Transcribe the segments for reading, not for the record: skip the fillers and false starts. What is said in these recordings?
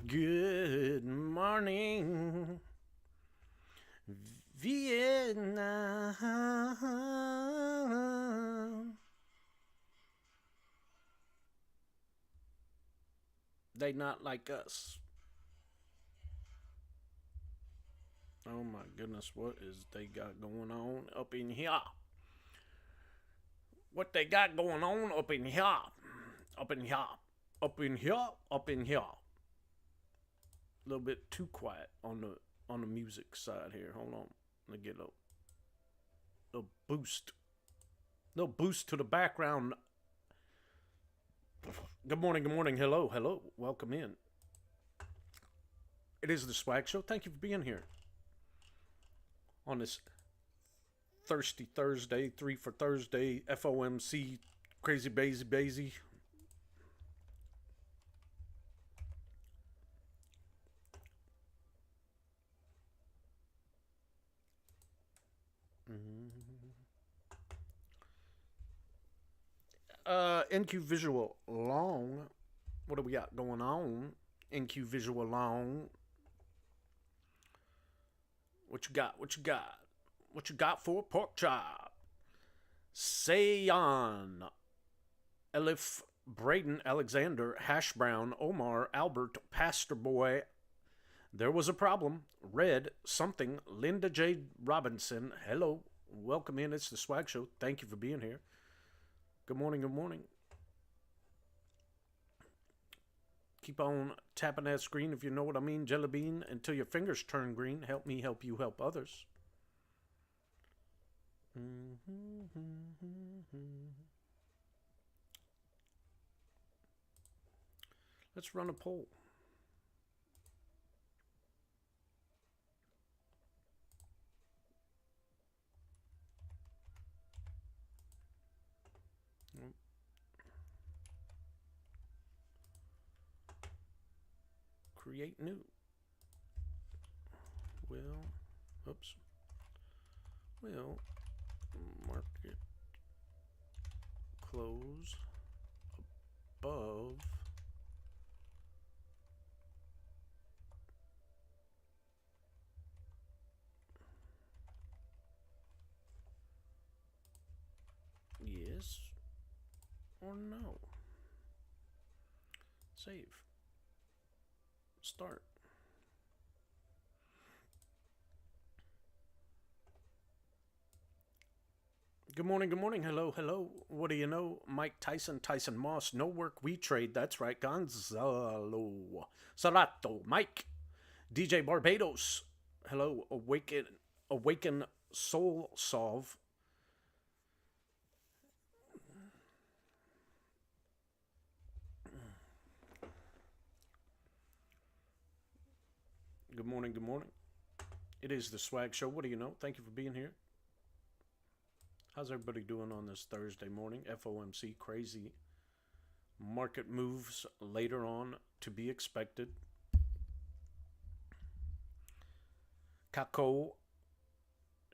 Good morning, Vietnam. They not like us. Oh my goodness, what is they got going on up in here? What they got going on up in here? Up in here. Up in here. Up in here. A little bit too quiet on the music side here. Hold on. Let me get a boost. No boost to the background. Good morning, good morning. Hello, hello. Welcome in. It is the Swag Show. Thank you for being here on this Thirsty Thursday, 3 for Thursday, FOMC, Crazy Bazy Bazy. NQ Visual Long. What do we got going on? NQ Visual Long. What you got? What you got? What you got for a pork chop? Sayon. Elif, Braden, Alexander, Hash Brown, Omar, Albert, Pastor Boy. There was a problem. Red, something. Linda J. Robinson. Hello. Welcome in. It's the Swag Show. Thank you for being here. Good morning. Good morning. Keep on tapping that screen if you know what I mean, Jelly Bean, until your fingers turn green. Help me help you help others. Let's run a poll. Create new. Oops. Will market close above yes or no? Save. Start. Good morning, good morning. Hello, hello. What do you know? Mike Tyson, Tyson Moss, no work, we trade. That's right. Gonzalo Sarato, Mike, DJ Barbados. Hello, Awaken Soul Solve. Good morning, good morning. It is the Swag Show. What do you know? Thank you for being here. How's everybody doing on this Thursday morning? FOMC crazy market moves later on to be expected. Kako,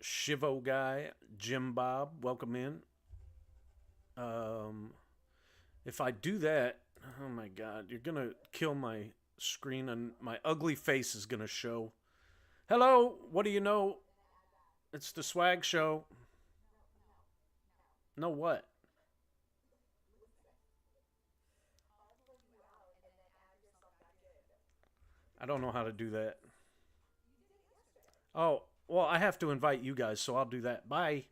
Shivo Guy, Jim Bob, welcome in. If I do that, oh my God, you're gonna kill my screen and my ugly face is gonna show. Hello, what do you know? It's the Swag Show. No what? I don't know how to do that. Oh, well, I have to invite you guys, so I'll do that. Bye.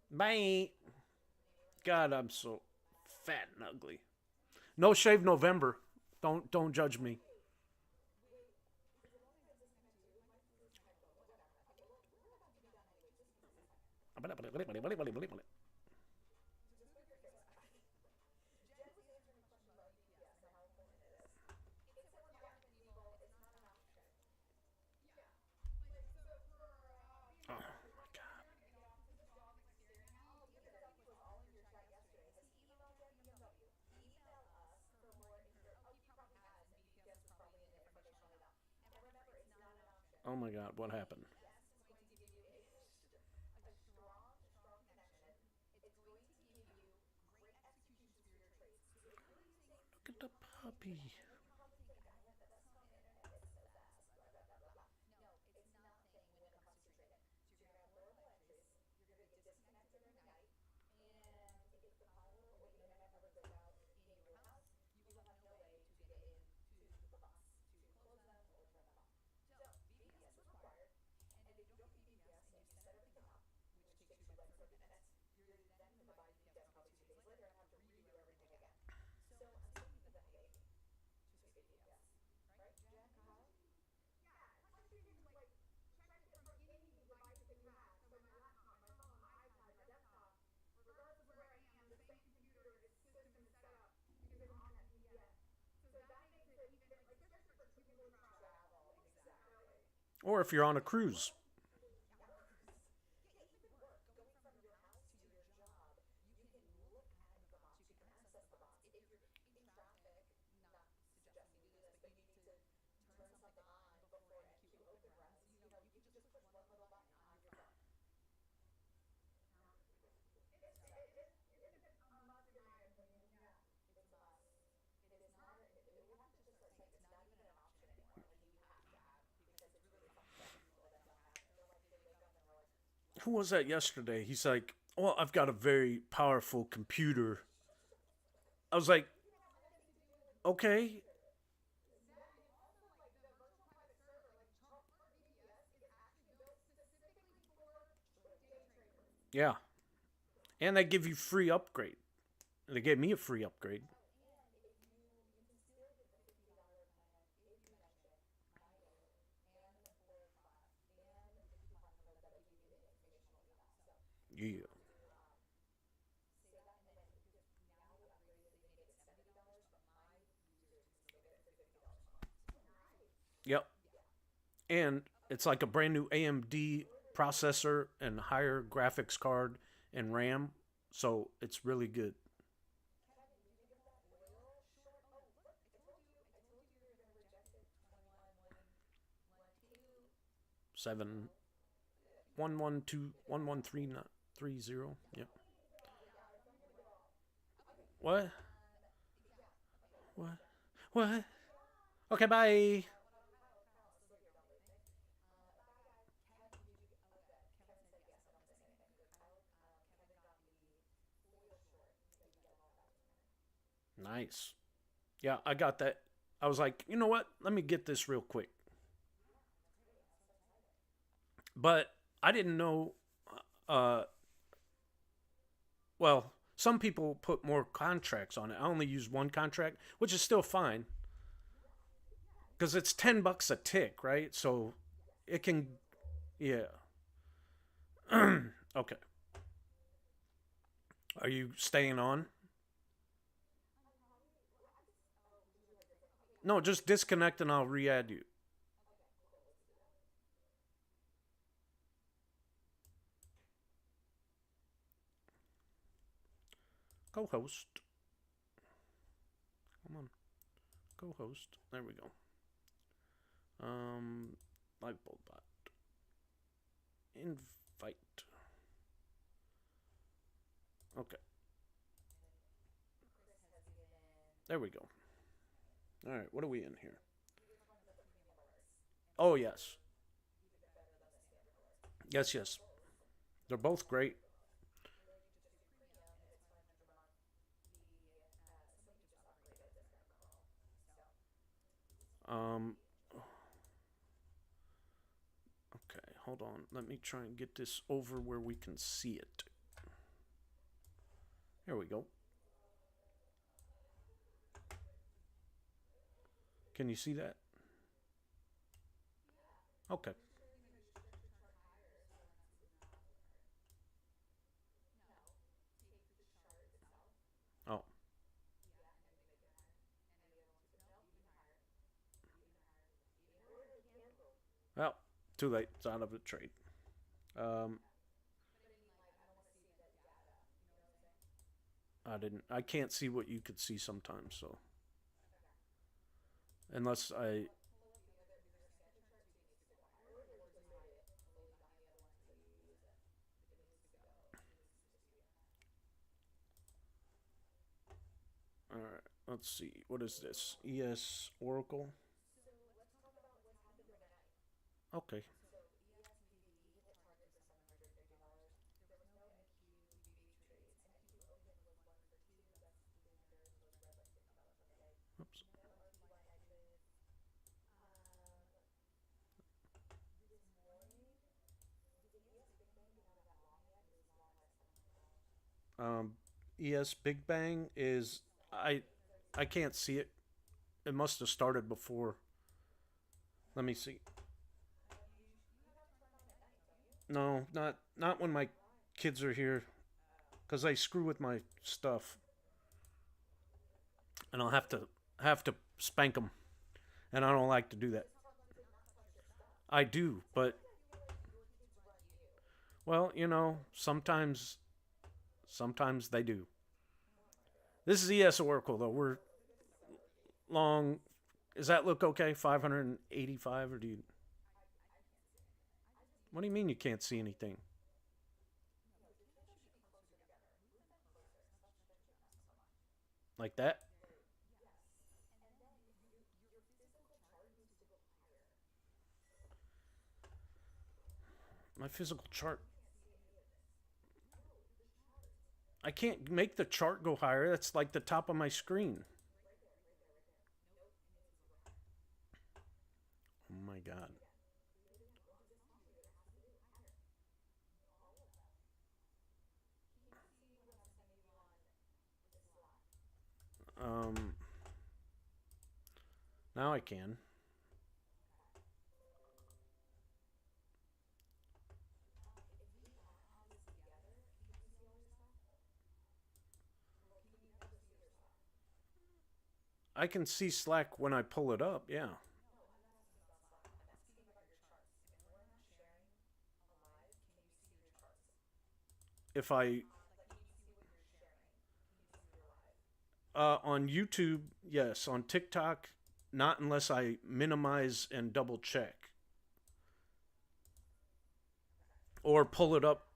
Bye. God, I'm so fat and ugly. No shave November. Don't judge me. Oh my God. Oh my God, what happened? Look at the puppy. Or if you're on a cruise. Who was that yesterday? He's like, well, I've got a very powerful computer. I was like, okay, yeah. And they give you free upgrade. They gave me a free upgrade. Yeah. Yep. And it's like a brand new AMD processor and higher graphics card and RAM. So it's really good. 7 112 113 Yep. What? What? What? Okay, bye. Nice. Yeah, I got that. I was like, you know what? Let me get this real quick. But I didn't know. Uh, well, some people put more contracts on it. I only use one contract, which is still fine because it's $10 a tick, right? So it can, yeah. Okay. Are you staying on? No, just disconnect and I'll re-add you. Co-host. Come on, co-host. There we go. Live BoldBot. Invite. Okay. There we go. All right, what are we in here? Oh, yes. Yes, yes. They're both great. Um, okay, hold on. Let me try and get this over where we can see it. Here we go. Can you see that? Okay. Oh, well, too late. It's out of the trade. Um, I didn't. I can't see what you could see sometimes. So unless I. All right. Let's see. What is this? ES Oracle. Okay. Oops. Um, ES Big Bang is I can't see it. It must have started before. Let me see. No, not when my kids are here, because they screw with my stuff, and I'll have to spank them, and I don't like to do that. I do, but well, sometimes they do. This is ES Oracle though. We're long. Does that look okay? 585 or do you? What do you mean you can't see anything? Like that? My physical chart. I can't make the chart go higher. That's like the top of my screen. Oh my god. Um, now I can. I can see Slack when I pull it up. Yeah. If I on YouTube, yes. On TikTok, not unless I minimize and double check or pull it up.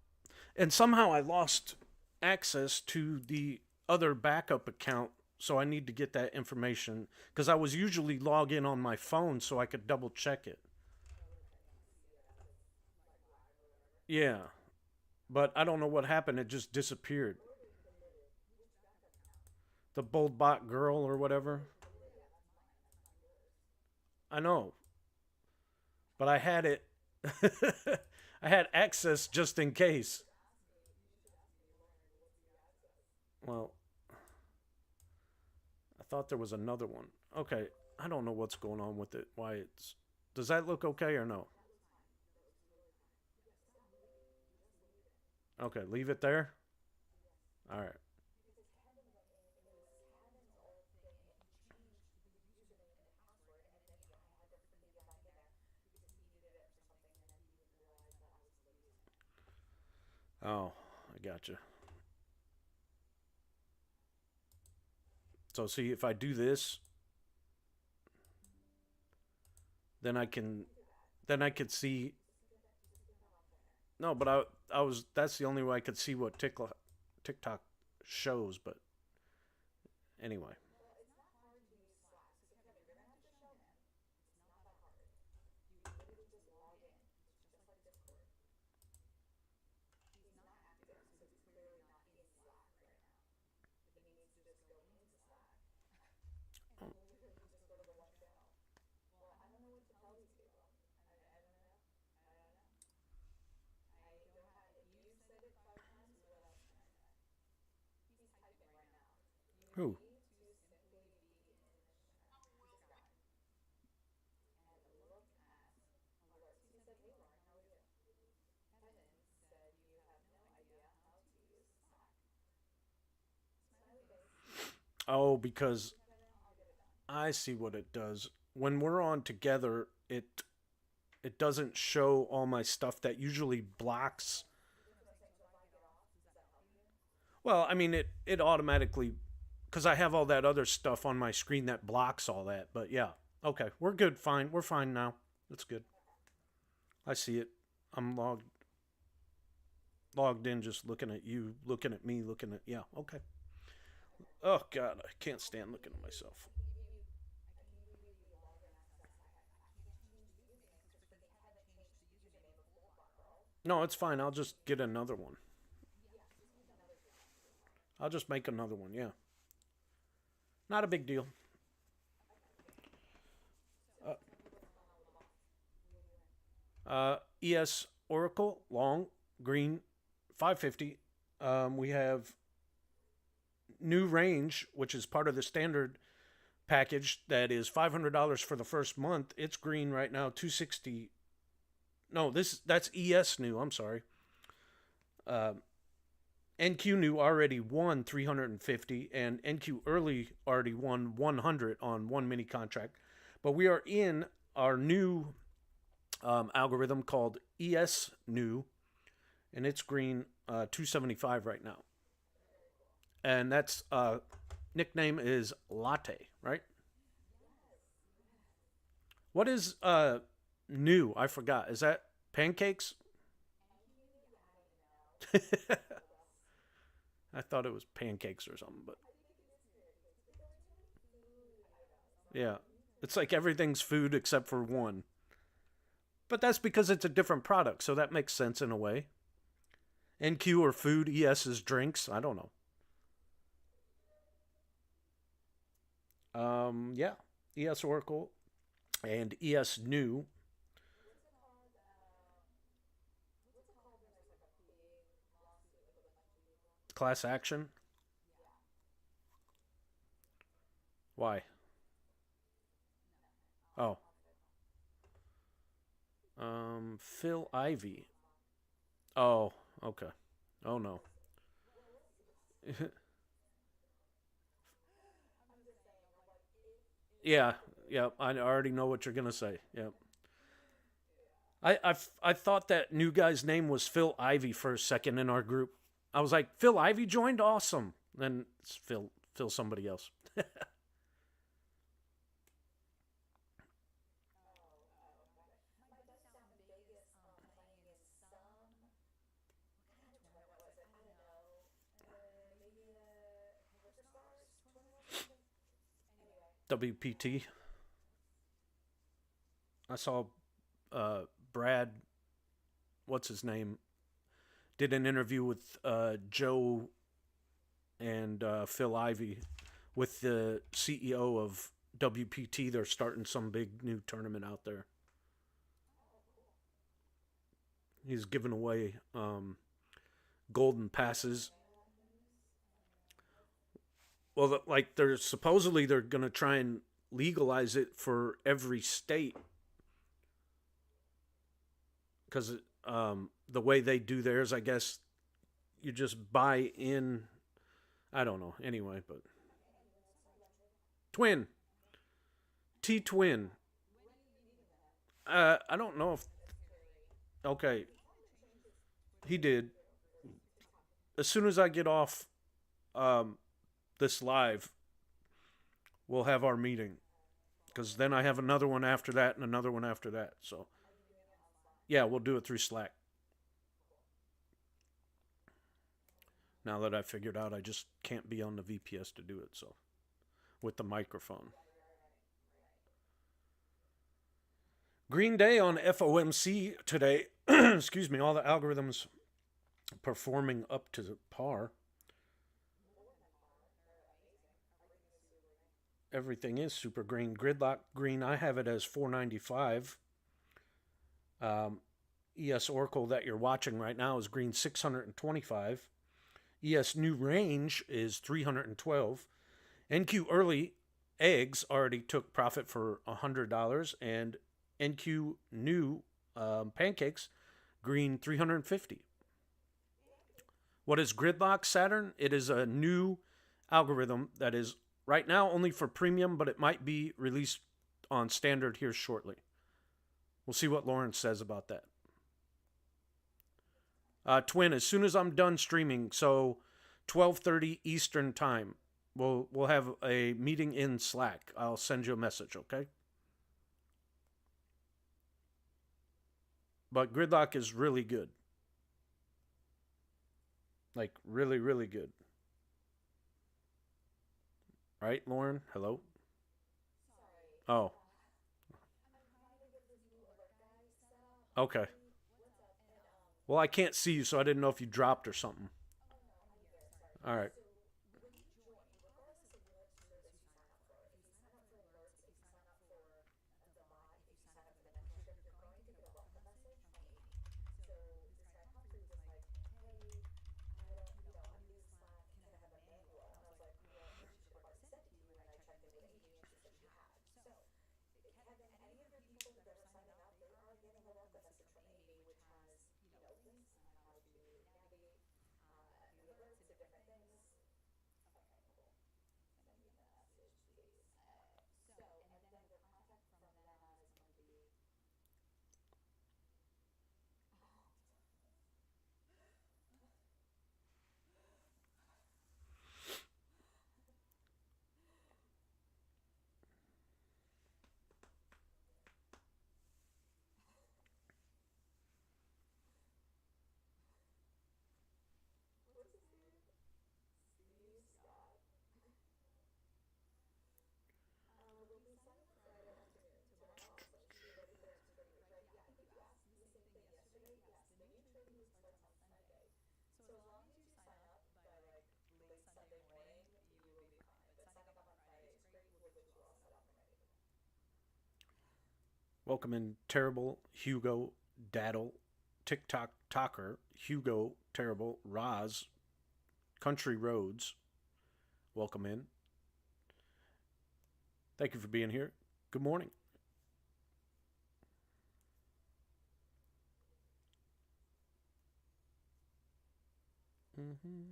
And somehow I lost access to the other backup account, so I need to get that information because I was usually log in on my phone so I could double check it. Yeah, but I don't know what happened. It just disappeared. The BoldBot girl or whatever. I know, but I had it. I had access just in case. Well, I thought there was another one. Okay, I don't know what's going on with it. Why it's. Does that look okay or no? Okay, leave it there. All right. Oh, I gotcha. So see if I do this, then I can then I could see. No, but I was that's the only way I could see what TikTok shows. But anyway, who? Oh, because I see what it does. When we're on together, it doesn't show all my stuff that usually blocks. Well, I mean it automatically because I have all that other stuff on my screen that blocks all that. But yeah, okay, we're good. Fine, we're fine now. That's good. I see it. I'm logged in, just looking at you, looking at me, looking at yeah. Okay. Oh God, I can't stand looking at myself. No, it's fine. I'll just get another one. I'll just make another one. Yeah, not a big deal. ES Oracle long green 550. We have new range, which is part of the standard package. That is $500 for the first month. It's green right now, 260. No, that's ES new. I'm sorry. Uh, NQ new already won 350, and NQ early already won 100 on one mini contract. But we are in our new algorithm called ES New, and it's green 275 right now. And that's nickname is Latte, right? What is new? I forgot. Is that pancakes? I thought it was pancakes or something, but yeah. It's like everything's food except for one. But that's because it's a different product, so that makes sense in a way. NQ or food, ES is drinks. I don't know. Yeah. ES Oracle and ES New class action. Why? Oh, Phil Ivy. Oh, okay. Oh no. Yeah, yeah. I already know what you're gonna say. Yeah. I thought that new guy's name was Phil Ivy for a second in our group. I was like, Phil Ivy joined, awesome. Then it's Phil somebody else. WPT. I saw uh, Brad, what's his name, did an interview with Joe and Phil Ivy with the CEO of WPT. They're starting some big new tournament out there. He's giving away golden passes. Well, like they're supposedly they're gonna try and legalize it for every state because the way they do theirs, I guess you just buy in. I don't know. Anyway, but twin T twin. I don't know if okay. He did. As soon as I get off um, this live, we'll have our meeting because then I have another one after that and another one after that. So yeah, we'll do it through Slack. Now that I figured out, I just can't be on the VPS to do it. So with the microphone. Green Day on FOMC today. Excuse me. All the algorithms performing up to par. Everything is super green. Gridlock green. I have it as 495. Um, ES Oracle that you're watching right now is green 625. ES New Range is 312. NQ Early Eggs already took profit for $100, and NQ New Pancakes green 350. What is Gridlock Saturn? It is a new algorithm that is right now only for premium, but it might be released on standard here shortly. We'll see what Lawrence says about that. Twin, as soon as I'm done streaming, so 12:30 Eastern time, we'll have a meeting in Slack. I'll send you a message, okay? But Gridlock is really good. Like really, really good. Right, Lauren? Hello? Oh, okay. Well, I can't see you, so I didn't know if you dropped or something. All right. Welcome in Terrible, Hugo, Daddle, TikTok Talker, Hugo, Terrible, Roz, Country Roads. Welcome in. Thank you for being here. Good morning. Mm-hmm.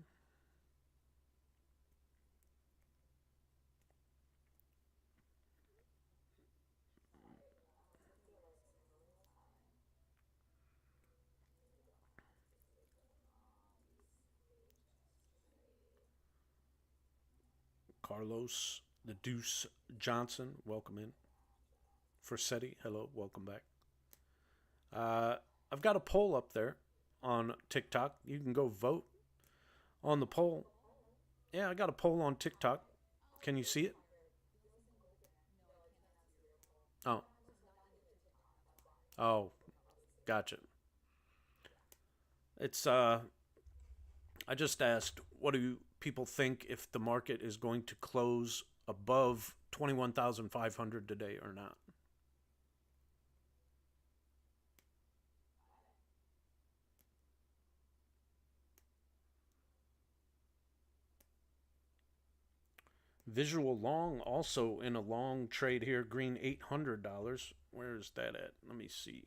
Carlos, the Deuce Johnson, welcome in. Forsetti, hello, welcome back. Uh, I've got a poll up there on TikTok. You can go vote on the poll. Yeah, I got a poll on TikTok. Can you see it? Oh, oh, gotcha. It's I just asked, what do people think if the market is going to close above 21,500 today or not? Visual long also in a long trade here, green $800. Where is that at? Let me see.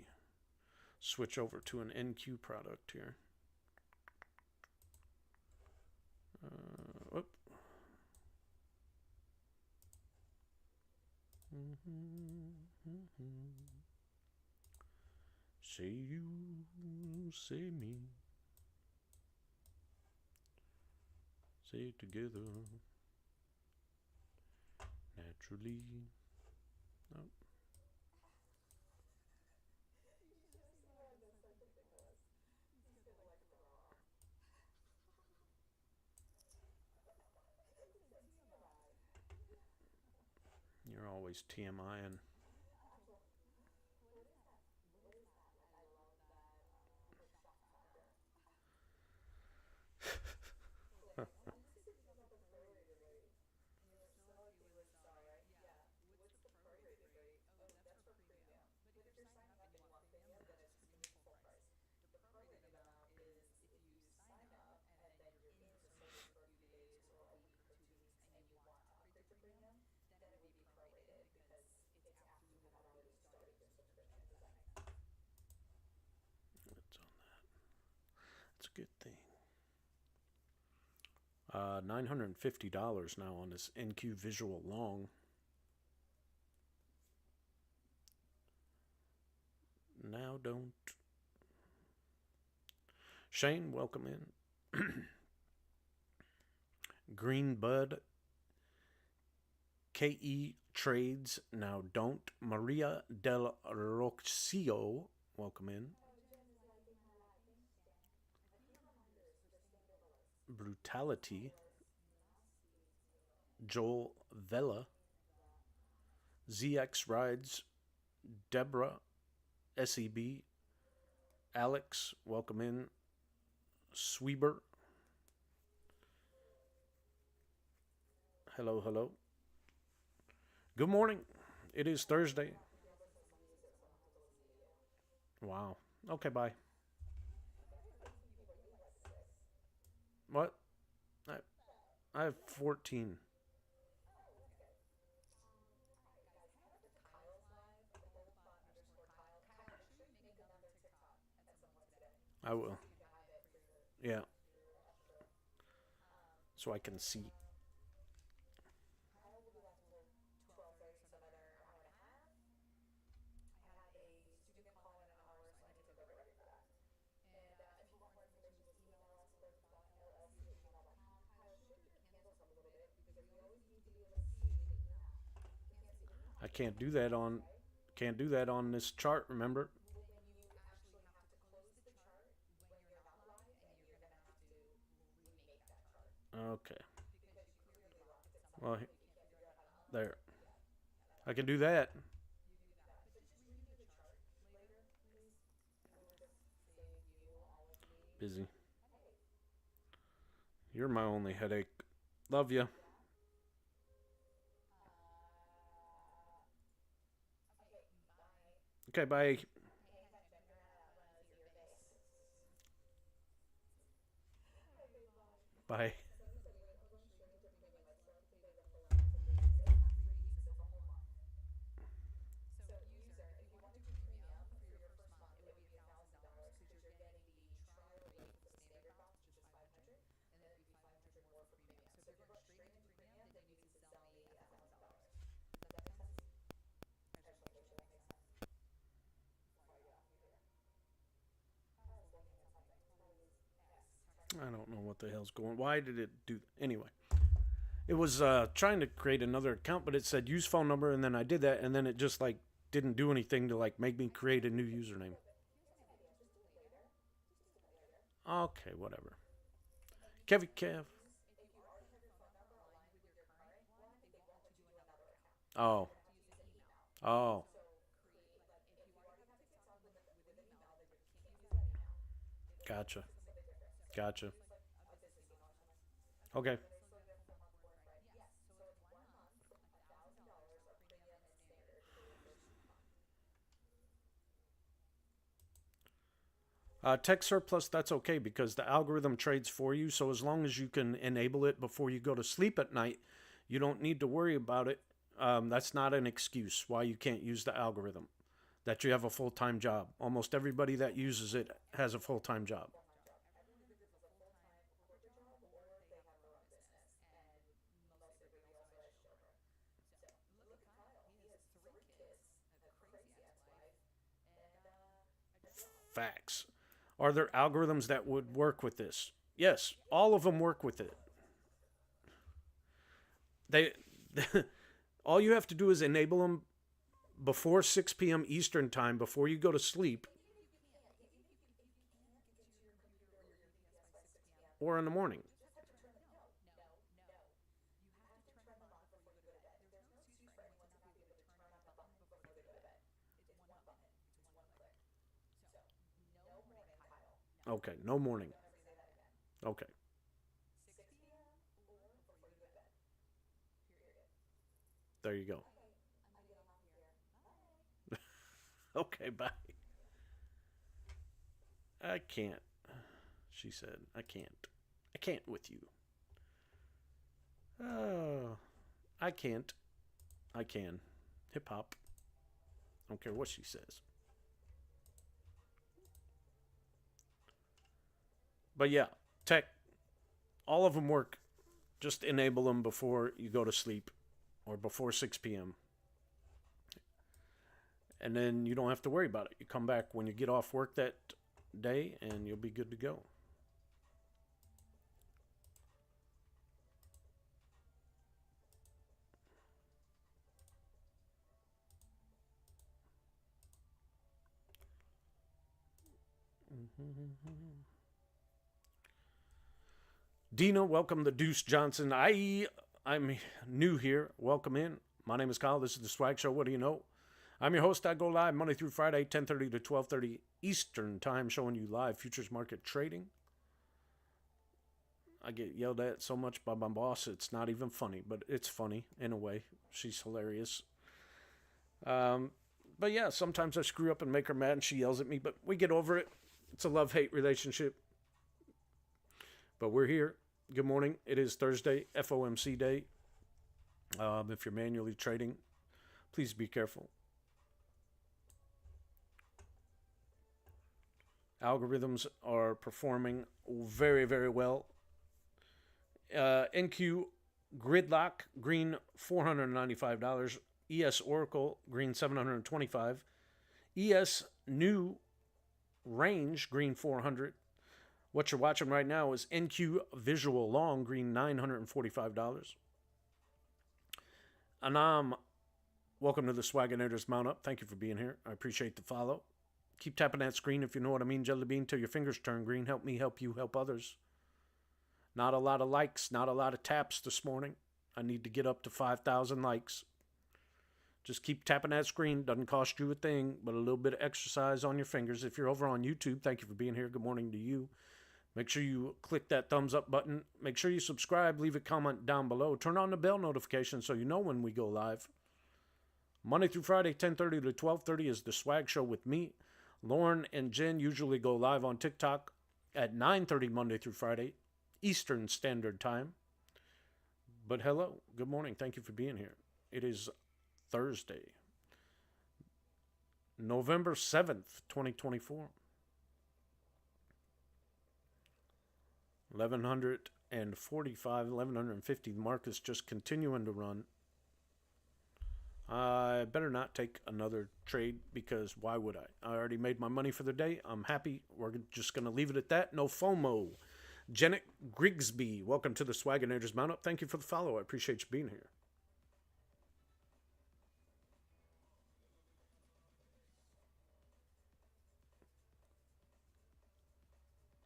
Switch over to an NQ product here. Whoop. Say you, say me, say it together naturally. Oh. You're always TMI and what's on that? That's a good thing. $950 now on this NQ Visual Long. Now don't. Shane, welcome in. Green Bud. KE Trades, now don't. Maria Del Rocio, welcome in. Brutality. Joel Vela. ZX Rides. Deborah. SEB. Alex, welcome in. Sweeber. Hello, hello. Good morning. It is Thursday. Wow. Okay, bye. What? I, I have 14. I will. Yeah. So I can see. I can't do that on this chart, remember? Okay. Well, there. I can do that. Busy. You're my only headache. Love you. Okay, bye. Bye. I don't know what the hell's going. Why did it do? Anyway, it was trying to create another account, but it said use phone number, and then I did that, and then it just like didn't do anything to like make me create a new username. Okay, whatever. Kevy Kev. Oh, oh, gotcha, gotcha. Okay. Tech surplus, that's okay because the algorithm trades for you. So as long as you can enable it before you go to sleep at night, you don't need to worry about it. That's not an excuse why you can't use the algorithm, that you have a full time job. Almost everybody that uses it has a full time job. Facts. Are there algorithms that would work with this? Yes, all of them work with it. They, all you have to do is enable them before 6 p.m. Eastern time, before you go to sleep, or in the morning. Okay, no morning. Okay, there you go. Okay, bye. I can't, she said. I can't. I can't with you. Oh, I can't. I can. Hip hop. I don't care what she says. But yeah, tech, all of them work. Just enable them before you go to sleep or before 6 p.m. And then you don't have to worry about it. You come back when you get off work that day and you'll be good to go. Dina, welcome to Deuce Johnson. I'm new here. Welcome in. My name is Kyle. This is the Swag Show. What do you know? I'm your host. I go live Monday through Friday, 10:30 to 12:30 Eastern Time, showing you live futures market trading. I get yelled at so much by my boss, it's not even funny, but it's funny in a way. She's hilarious. Um, but yeah, sometimes I screw up and make her mad, and she yells at me, but we get over it. It's a love hate relationship. But we're here. Good morning. It is Thursday, FOMC day. If you're manually trading, please be careful. Algorithms are performing very, very well. NQ Gridlock, green $495. ES Oracle, green $725. ES New Range, green 400. What you're watching right now is NQ Visual Long, green $945. Anam, welcome to the Swagonators Mount Up. Thank you for being here. I appreciate the follow. Keep tapping that screen if you know what I mean, Jelly Bean, till your fingers turn green. Help me help you help others. Not a lot of likes, not a lot of taps this morning. I need to get up to 5,000 likes. Just keep tapping that screen. Doesn't cost you a thing, but a little bit of exercise on your fingers. If you're over on YouTube, thank you for being here. Good morning to you. Make sure you click that thumbs up button. Make sure you subscribe. Leave a comment down below. Turn on the bell notification so you know when we go live. Monday through Friday, 10:30 to 12:30 is the Swag Show with me. Lauren and Jen usually go live on TikTok at 9:30 Monday through Friday, Eastern Standard Time. But hello, good morning. Thank you for being here. It is Thursday, November 7th, 2024. 1145, 1150. The market's just continuing to run. I better not take another trade because why would I? I already made my money for the day. I'm happy. We're just going to leave it at that. No FOMO. Janet Grigsby, welcome to the Swagonators Mount Up. Thank you for the follow. I appreciate you being here.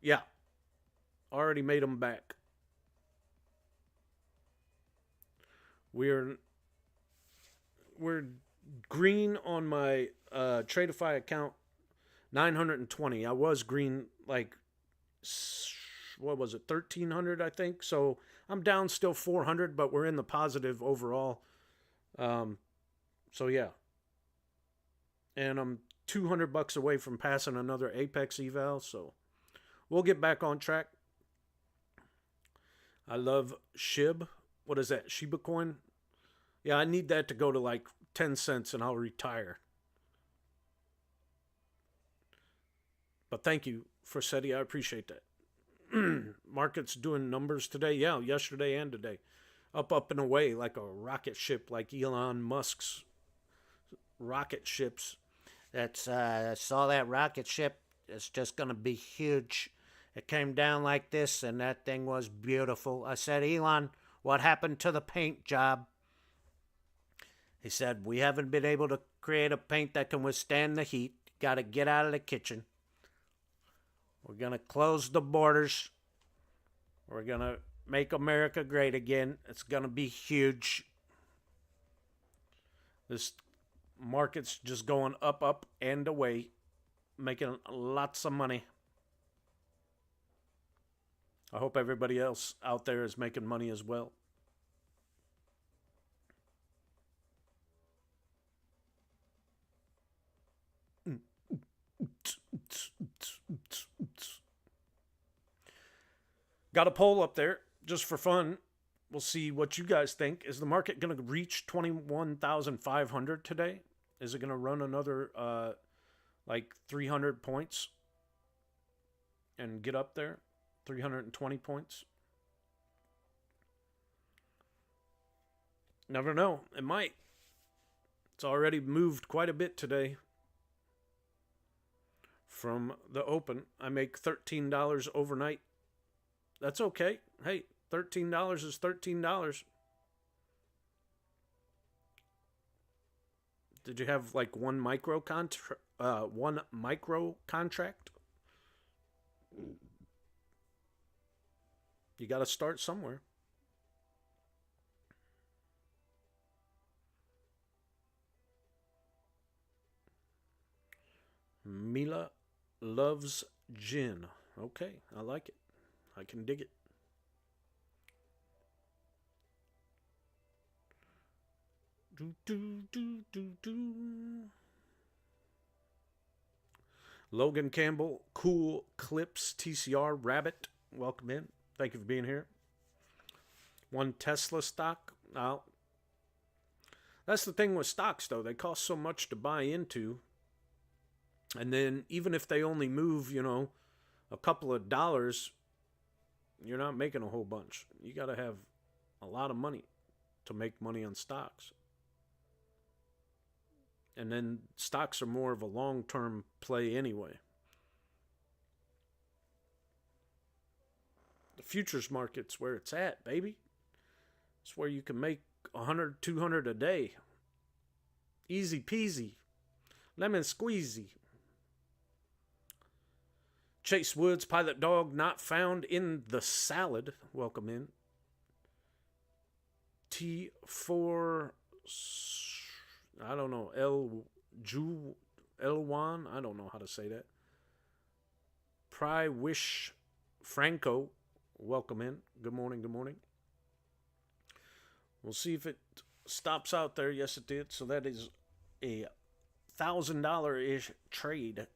Yeah, already made them back. We're green on my Tradeify account, 920. I was green like what was it, 1300 I think. So I'm down still 400, but we're in the positive overall. So yeah, and I'm $200 away from passing another Apex eval. So we'll get back on track. I love SHIB. What is that? Shiba coin? Yeah, I need that to go to like 10 cents and I'll retire. But thank you, Forseti. I appreciate that. Market's doing numbers today. Yeah, yesterday and today. Up and away like a rocket ship, like Elon Musk's rocket ships. I saw that rocket ship. It's just going to be huge. It came down like this, and that thing was beautiful. I said, Elon, what happened to the paint job? He said, we haven't been able to create a paint that can withstand the heat. Got to get out of the kitchen. We're going to close the borders. We're going to make America great again. It's going to be huge. This market's just going up, and away, making lots of money. I hope everybody else out there is making money as well. Got a poll up there just for fun. We'll see what you guys think. Is the market going to reach 21,500 today? Is it going to run another like 300 points and get up there? 320 points? Never know. It might. It's already moved quite a bit today. From the open, I make $13 overnight. That's okay. Hey, $13 is $13. Did you have like one micro contract? You got to start somewhere. Mila loves gin. Okay, I like it. I can dig it. Logan Campbell, Cool Clips, TCR, Rabbit, welcome in. Thank you for being here. One Tesla stock. Now, that's the thing with stocks, though. They cost so much to buy into. And then even if they only move, a couple of dollars, you're not making a whole bunch. You got to have a lot of money to make money on stocks. And then stocks are more of a long-term play anyway. The futures market's where it's at, baby. It's where you can make 100, 200 a day. Easy peasy. Lemon squeezy. Chase Woods, Pilot Dog, not found in the salad. Welcome in. T4, I don't know, L1, I don't know how to say that. Wish Franco, welcome in. Good morning, good morning. We'll see if it stops out there. Yes, it did. So that is a $1,000-ish trade.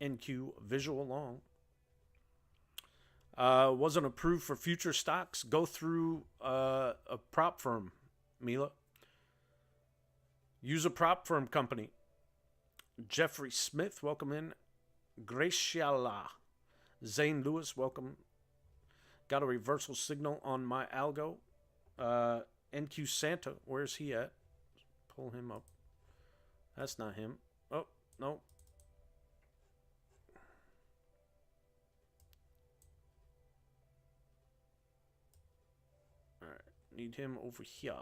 NQ visual long. Wasn't approved for future stocks. Go through a prop firm, Mila. Use a prop firm company. Jeffrey Smith, welcome in. Graciala. Zane Lewis, welcome. Got a reversal signal on my algo. NQ Santa, where's he at? Pull him up. That's not him. Oh, no. Alright, need him over here.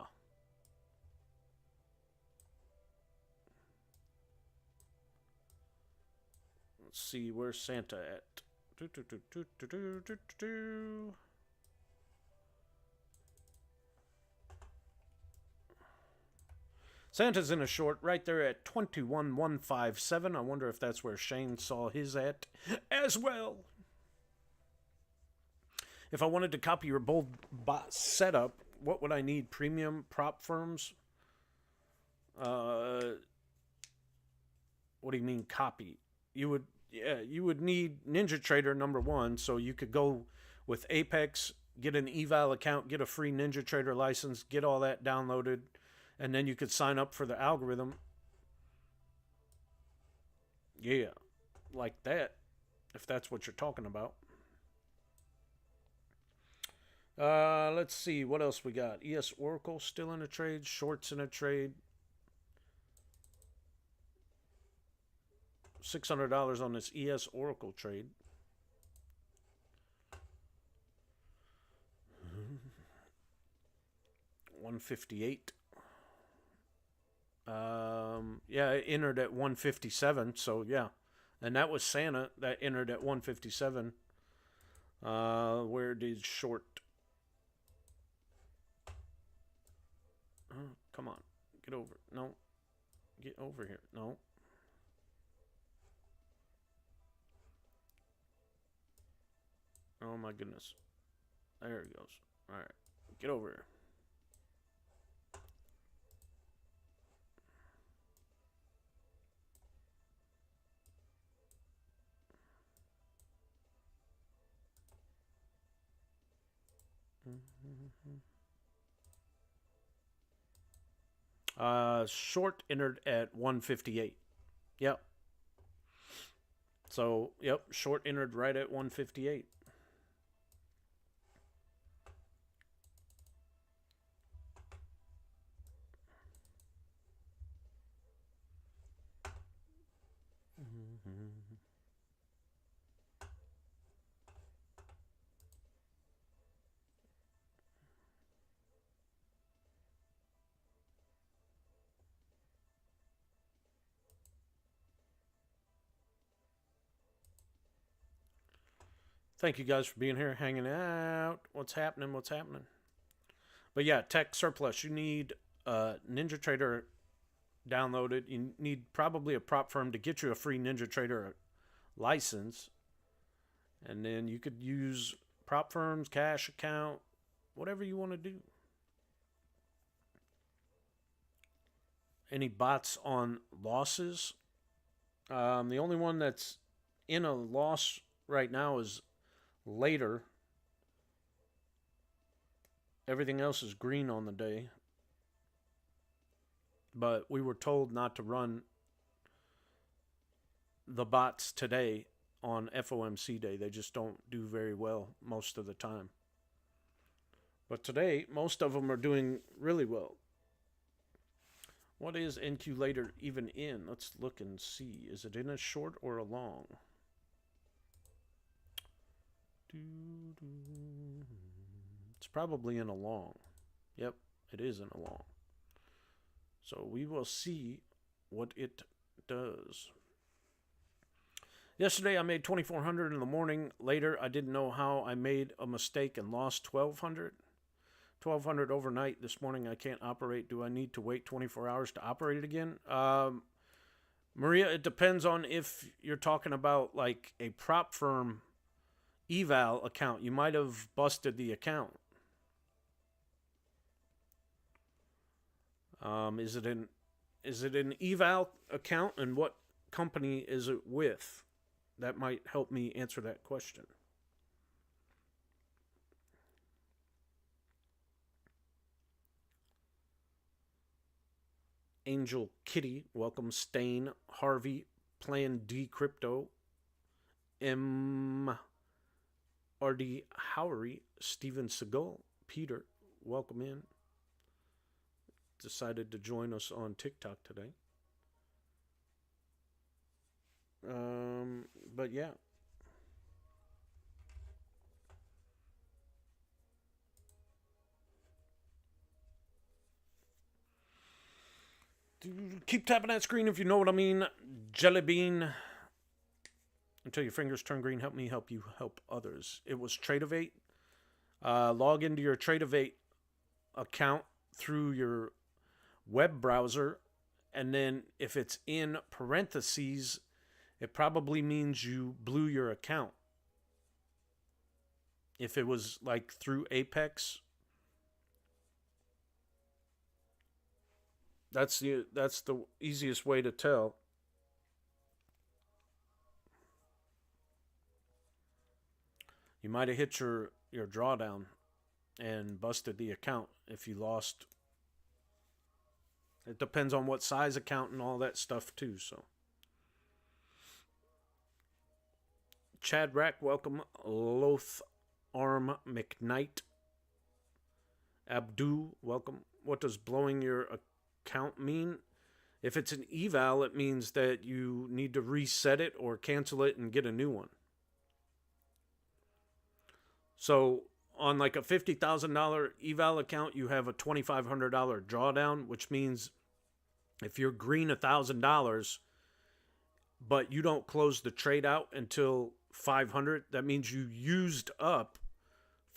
Let's see, where's Santa at? Santa's in a short right there at 21,157. I wonder if that's where Shane saw his at as well. If I wanted to copy your BoldBot setup, what would I need? Premium prop firms? What do you mean copy? You would need NinjaTrader #1, so you could go with Apex, get an eval account, get a free NinjaTrader license, get all that downloaded, and then you could sign up for the algorithm. Yeah, like that, if that's what you're talking about. Let's see, what else we got? ES Oracle still in a trade, shorts in a trade. $600 on this ES Oracle trade. $158. Yeah, it entered at 157, so yeah. And that was Santa that entered at 157. Where did short? Oh, come on. Get over. No. Get over here. No. Oh my goodness. There he goes. Alright. Get over here. Short entered at 158. Yep. So, yep, short entered right at 158. Thank you guys for being here, hanging out. What's happening? What's happening? But yeah, tech surplus. You need NinjaTrader downloaded. You need probably a prop firm to get you a free NinjaTrader license. And then you could use prop firms, cash account, whatever you want to do. Any bots on losses? The only one that's in a loss right now is later. Everything else is green on the day. But we were told not to run the bots today on FOMC day. They just don't do very well most of the time. But today, most of them are doing really well. What is NQ later even in? Let's look and see. Is it in a short or a long? It's probably in a long. Yep, it is in a long. So we will see what it does. Yesterday I made 2,400 in the morning. Later I didn't know how I made a mistake and lost 1,200. 1,200 overnight. This morning I can't operate. Do I need to wait 24 hours to operate it again? Maria, it depends on if you're talking about like a prop firm eval account. You might have busted the account. Is it in Is it an eval account, and what company is it with? That might help me answer that question. Angel Kitty, welcome. Stain, Harvey, Plan D Crypto, M. R.D. Howery, Steven Seagal, Peter, welcome in. Decided to join us on TikTok today. But yeah. Keep tapping that screen if you know what I mean. Jellybean. Until your fingers turn green, help me help you help others. It was Tradeovate. Log into your Tradeovate account through your web browser, and then if it's in parentheses, it probably means you blew your account. If it was like through Apex, that's the easiest way to tell. You might have hit your drawdown and busted the account if you lost. It depends on what size account and all that stuff too. So, Chad Rack, welcome. Loth Arm McKnight, Abdu, welcome. What does blowing your account mean? If it's an eval, it means that you need to reset it or cancel it and get a new one. So on like a $50,000 eval account, you have a $2,500 drawdown, which means if you're green $1,000, but you don't close the trade out until 500, that means you used up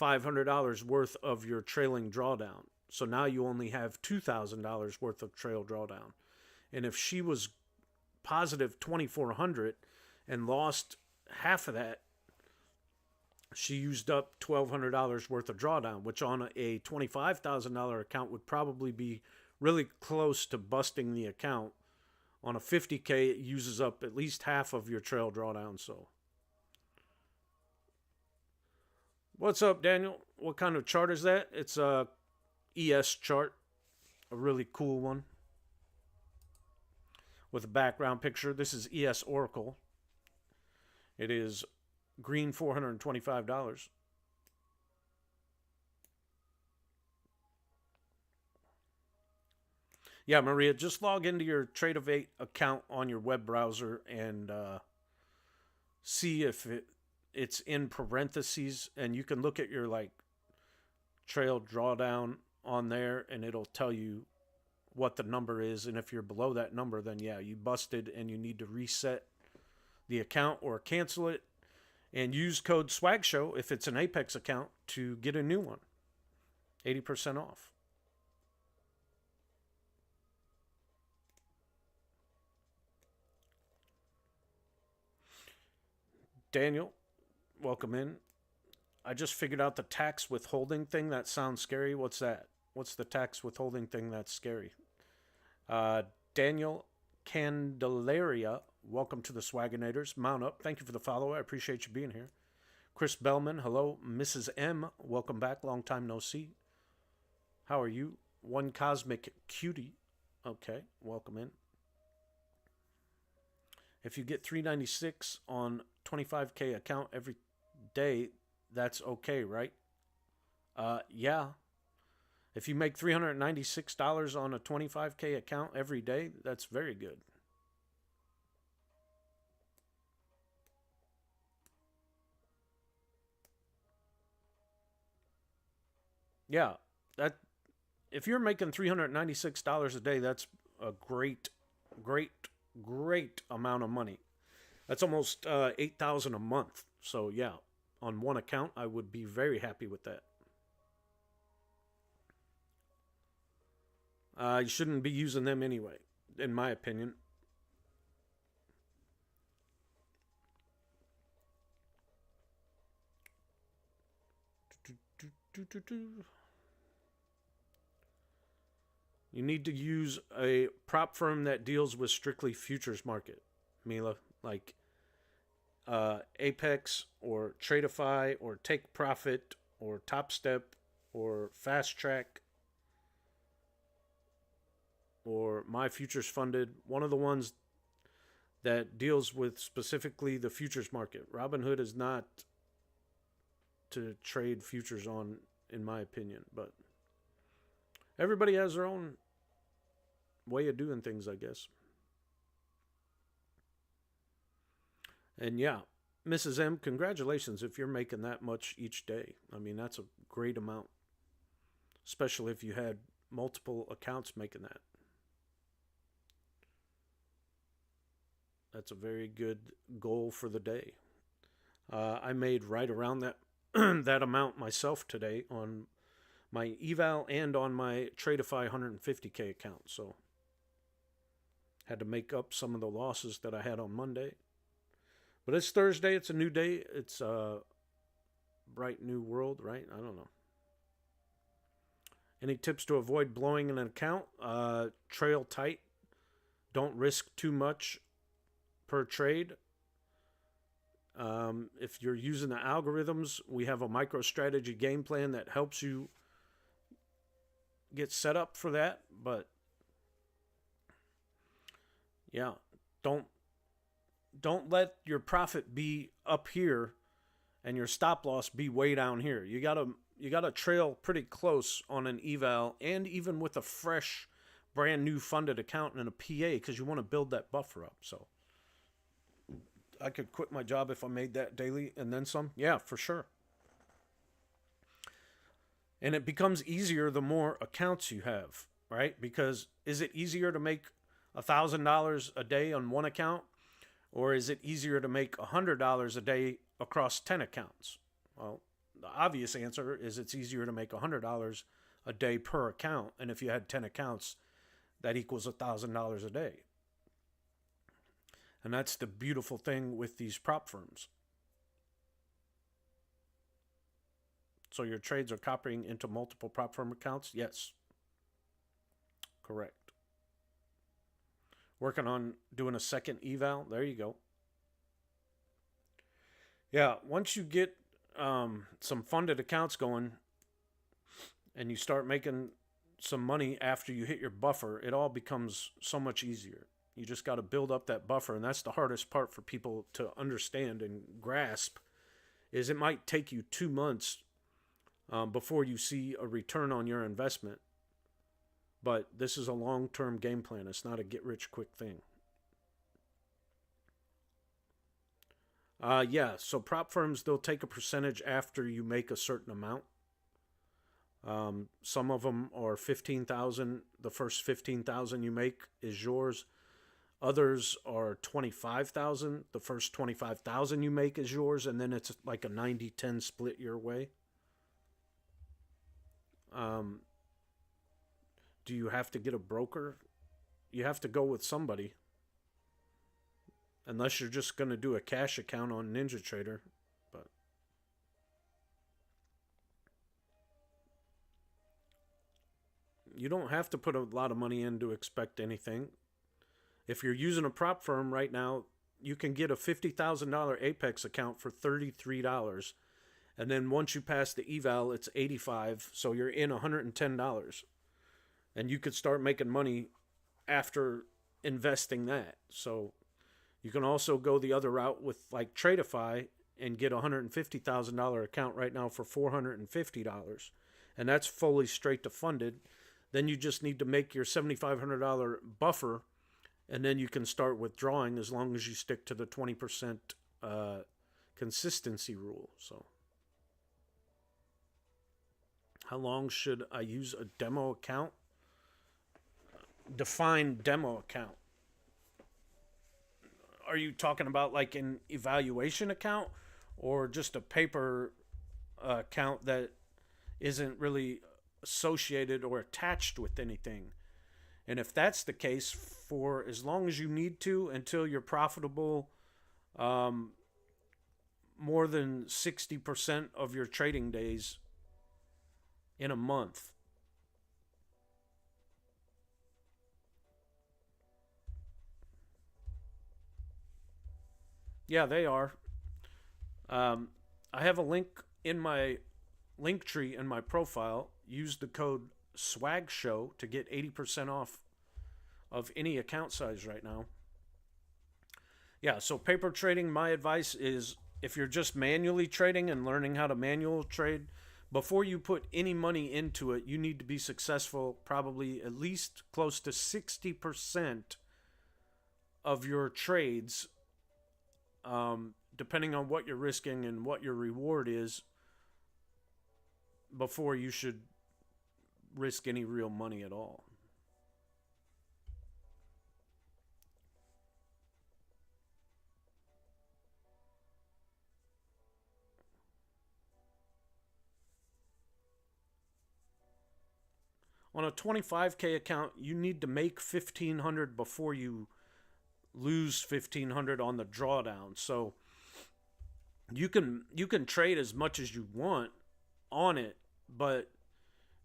$500 worth of your trailing drawdown. So now you only have $2,000 worth of trail drawdown. And if she was positive 2,400 and lost half of that, she used up $1,200 worth of drawdown, which on a $25,000 account would probably be really close to busting the account. On a 50K, it uses up at least half of your trail drawdown. So, what's up, Daniel? What kind of chart is that? It's a ES chart, a really cool one with a background picture. This is ES Oracle. It is green $425. Yeah, Maria, just log into your Tradeovate account on your web browser and see if it's in parentheses, and you can look at your like trail drawdown on there, and it'll tell you what the number is. And if you're below that number, then yeah, you busted and you need to reset the account or cancel it, and use code SWAGSHOW if it's an Apex account to get a new one. 80% off. Daniel, welcome in. I just figured out the tax withholding thing. That sounds scary. What's that? What's the tax withholding thing that's scary? Daniel Candelaria, welcome to the Swaginators. Mount up. Thank you for the follow. I appreciate you being here. Chris Bellman, hello. Mrs. M, welcome back. Long time no see. How are you? One Cosmic Cutie. Okay, welcome in. If you get $396 on 25K account every day, that's okay, right? Yeah. If you make $396 on a 25K account every day, that's very good. Yeah, that if you're making $396 a day, that's a great amount of money. That's almost $8,000 a month. So yeah, on one account, I would be very happy with that. You shouldn't be using them anyway, in my opinion. You need to use a prop firm that deals with strictly futures market, Mila, like Apex or Tradeify or Take Profit or Top Step or Fast Track or My Futures Funded, one of the ones that deals with specifically the futures market. Robinhood is not to trade futures on, in my opinion, but everybody has their own way of doing things, I guess. And yeah, Mrs. M, congratulations if you're making that much each day. I mean, that's a great amount, especially if you had multiple accounts making that. That's a very good goal for the day. I made right around that that amount myself today on my eval and on my Tradeify 150K account. So had to make up some of the losses that I had on Monday. But it's Thursday. It's a new day. It's a bright new world, right? I don't know. Any tips to avoid blowing an account? Trail tight. Don't risk too much per trade. If you're using the algorithms, we have a MicroStrategy game plan that helps you get set up for that. But yeah, don't let your profit be up here and your stop loss be way down here. You gotta trail pretty close on an eval and even with a fresh, brand new funded account and a PA because you want to build that buffer up. So I could quit my job if I made that daily and then some. Yeah, for sure. And it becomes easier the more accounts you have, right? Because is it easier to make $1,000 a day on one account? Or is it easier to make $100 a day across 10 accounts? Well, the obvious answer is it's easier to make $100 a day per account. And if you had 10 accounts, that equals $1,000 a day. And that's the beautiful thing with these prop firms. So your trades are copying into multiple prop firm accounts? Yes. Correct. Working on doing a second eval. There you go. Yeah, once you get some funded accounts going and you start making some money after you hit your buffer, it all becomes so much easier. You just got to build up that buffer, and that's the hardest part for people to understand and grasp, is it might take you 2 months before you see a return on your investment. But this is a long-term game plan. It's not a get-rich-quick thing. Yeah, so prop firms, they'll take a percentage after you make a certain amount. Some of them are $15,000. The first $15,000 you make is yours. Others are $25,000. The first $25,000 you make is yours, and then it's like a 90-10 split your way. Do you have to get a broker? You have to go with somebody. Unless you're just going to do a cash account on NinjaTrader. But you don't have to put a lot of money in to expect anything. If you're using a prop firm right now, you can get a $50,000 Apex account for $33. And then once you pass the eval, it's $85. So you're in $110. And you could start making money after investing that. So you can also go the other route with like Tradeify and get a $150,000 account right now for $450. And that's fully straight to funded. Then you just need to make your $7,500 buffer, and then you can start withdrawing as long as you stick to the 20% consistency rule. So how long should I use a demo account? Define demo account. Are you talking about like an evaluation account or just a paper account that isn't really associated or attached with anything? And if that's the case, for as long as you need to until you're profitable more than 60% of your trading days in a month, Yeah, they are. I have a link in my link tree in my profile. Use the code SWAGSHOW to get 80% off of any account size right now. Yeah, so paper trading, my advice is if you're just manually trading and learning how to manual trade, before you put any money into it, you need to be successful probably at least close to 60% of your trades, depending on what you're risking and what your reward is, before you should risk any real money at all. On a 25K account, you need to make 1,500 before you lose 1,500 on the drawdown. So you can trade as much as you want on it, but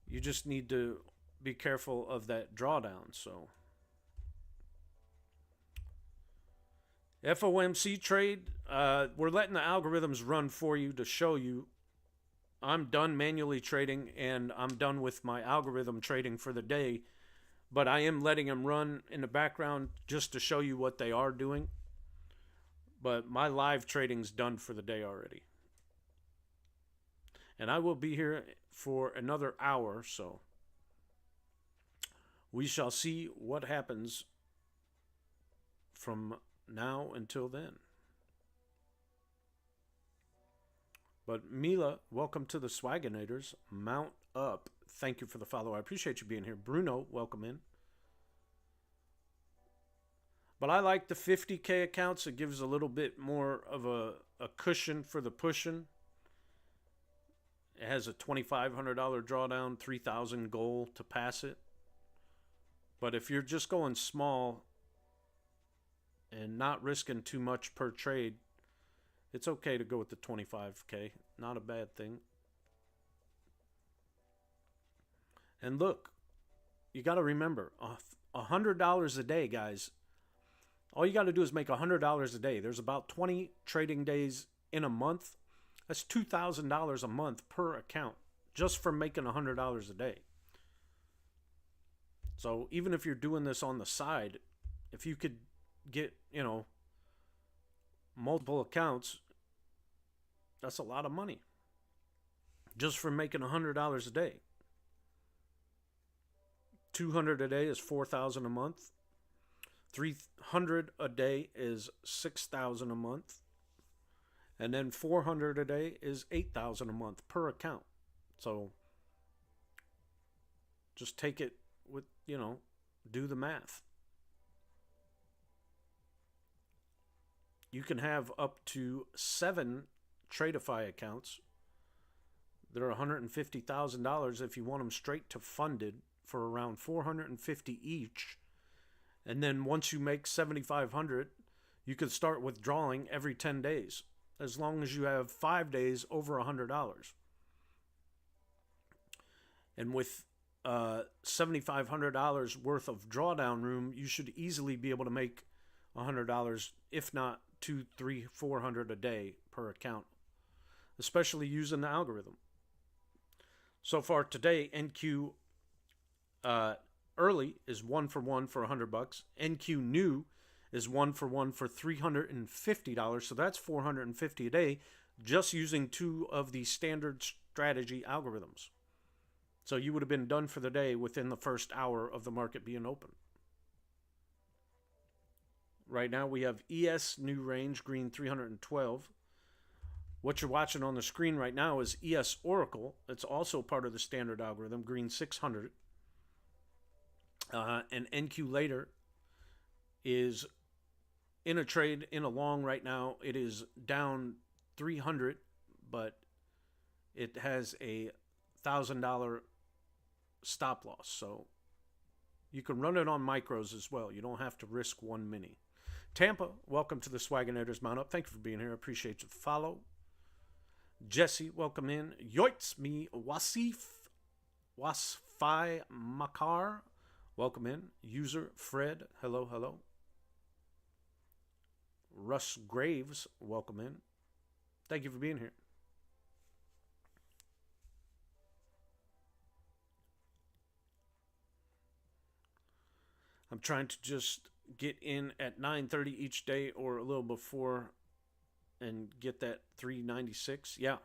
you just need to be careful of that drawdown. So FOMC trade, we're letting the algorithms run for you to show you. I'm done manually trading and I'm done with my algorithm trading for the day, but I am letting them run in the background just to show you what they are doing. But my live trading's done for the day already. And I will be here for another hour, so we shall see what happens from now until then. But Mila, welcome to the Swaginators. Mount up. Thank you for the follow. I appreciate you being here. Bruno, welcome in. But I like the 50K accounts. It gives a little bit more of a cushion for the pushing. It has a $2,500 drawdown, 3,000 goal to pass it. But if you're just going small and not risking too much per trade, it's okay to go with the 25K. Not a bad thing. And look, you got to remember, $100 a day, guys. All you got to do is make $100 a day. There's about 20 trading days in a month. That's $2,000 a month per account just for making $100 a day. So even if you're doing this on the side, if you could get, multiple accounts, that's a lot of money just for making $100 a day. 200 a day is 4,000 a month. 300 a day is 6,000 a month. And then 400 a day is 8,000 a month per account. So just take it with, do the math. You can have up to 7 Tradeify accounts. They're $150,000 if you want them straight to funded for around $450 each. And then once you make $7,500, you can start withdrawing every 10 days, as long as you have 5 days over $100. And with $7,500 worth of drawdown room, you should easily be able to make $100, if not 200, 300, 400 a day per account, especially using the algorithm. So far today, NQ early is 1 for 1 for $100. NQ new is 1 for 1 for $350. So that's $450 a day, just using 2 of the standard strategy algorithms. So you would have been done for the day within the first hour of the market being open. Right now we have ES new range, green 312. What you're watching on the screen right now is ES Oracle. It's also part of the standard algorithm, green 600. And NQ later is in a trade in a long right now. It is down 300, but it has a $1,000 stop loss. So you can run it on micros as well. You don't have to risk 1 mini. Tampa, welcome to the Swaginators Mount Up. Thank you for being here. I appreciate your follow. Jesse, welcome in. Yoitz me Wasfi Makar, welcome in. User Fred, hello, hello. Russ Graves, welcome in. Thank you for being here. I'm trying to just get in at 9:30 each day or a little before and get that 396. Yeah.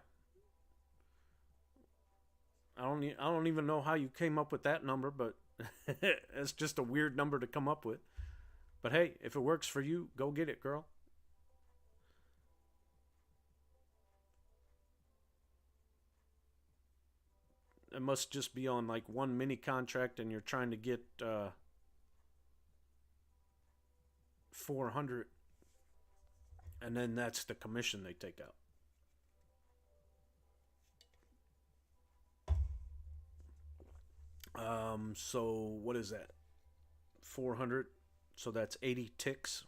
I don't even know how you came up with that number, but it's just a weird number to come up with. But hey, if it works for you, go get it, girl. It must just be on like one mini contract and you're trying to get 400, and then that's the commission they take out. So what is that? 400. So that's 80 ticks.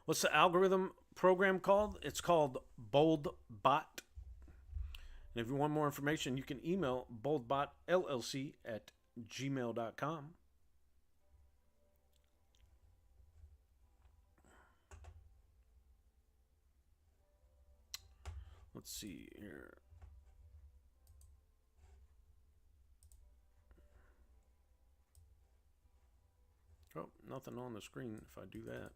What's the algorithm program called? It's called BoldBot. And if you want more information, you can email BoldBotLLC at gmail.com. Let's see here. Oh, nothing on the screen if I do that.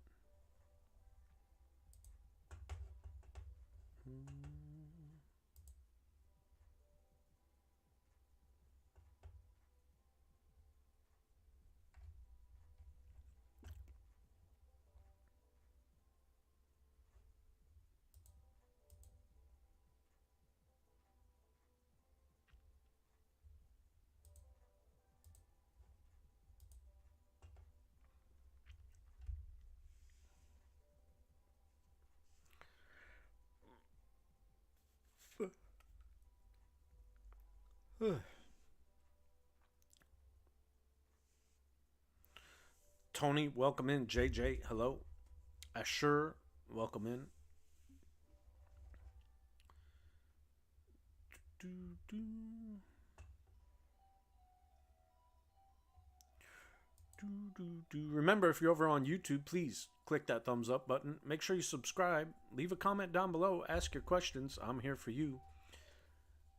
Tony, welcome in. JJ, hello. Ashur, welcome in. Remember, if you're over on YouTube, please click that thumbs up button. Make sure you subscribe. Leave a comment down below. Ask your questions. I'm here for you.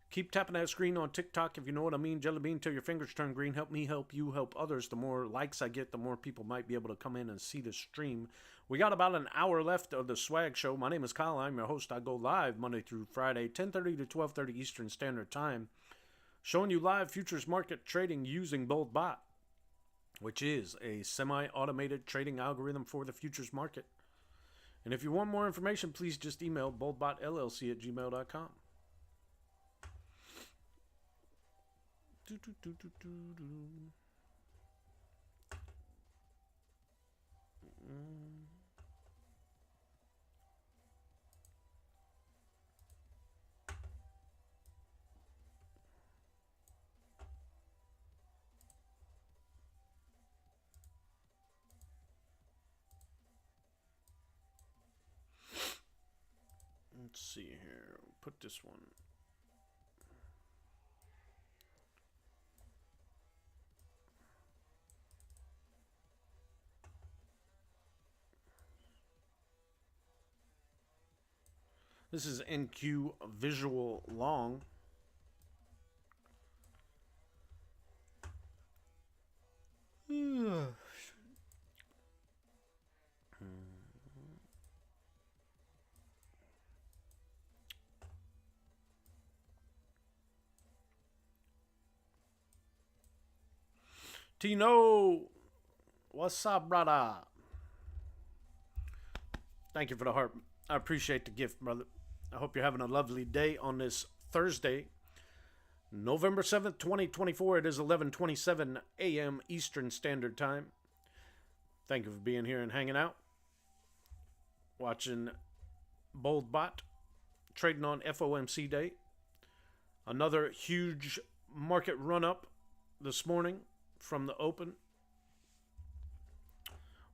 Keep tapping that screen on TikTok if you know what I mean. Jelly bean till your fingers turn green. Help me help you, help others. The more likes I get, the more people might be able to come in and see the stream. We got about an hour left of the swag show. My name is Kyle. I'm your host. I go live Monday through Friday, 10:30 to 12:30 Eastern Standard Time, showing you live futures market trading using BoldBot, which is a semi-automated trading algorithm for the futures market. And if you want more information, please just email BoldBotLLC at gmail.com. Let's see here. Put this one. This is NQ Visual Long. Tino, what's up, brother? Thank you for the heart. I appreciate the gift, brother. I hope you're having a lovely day on this Thursday, November 7th, 2024. It is 11:27 a.m. Eastern Standard Time. Thank you for being here and hanging out. Watching BoldBot trading on FOMC day. Another huge market run-up this morning from the open.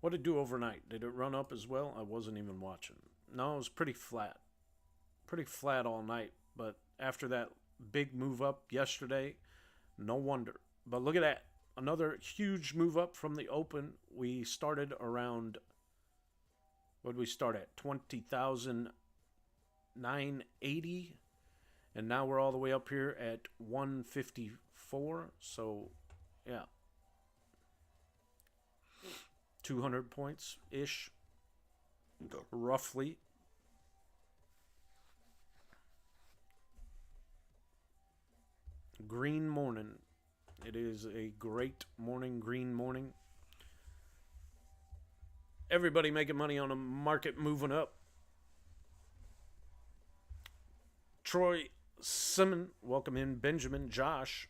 What did it do overnight? Did it run up as well? I wasn't even watching. No, it was pretty flat. Pretty flat all night. But after that big move up yesterday, no wonder. But look at that. Another huge move up from the open. We started around What did we start at? 20,980. And now we're all the way up here at 154. So, yeah. 200 points-ish. Roughly. Green morning. It is a great morning, green morning. Everybody making money on a market moving up. Troy Simon, welcome in. Benjamin, Josh.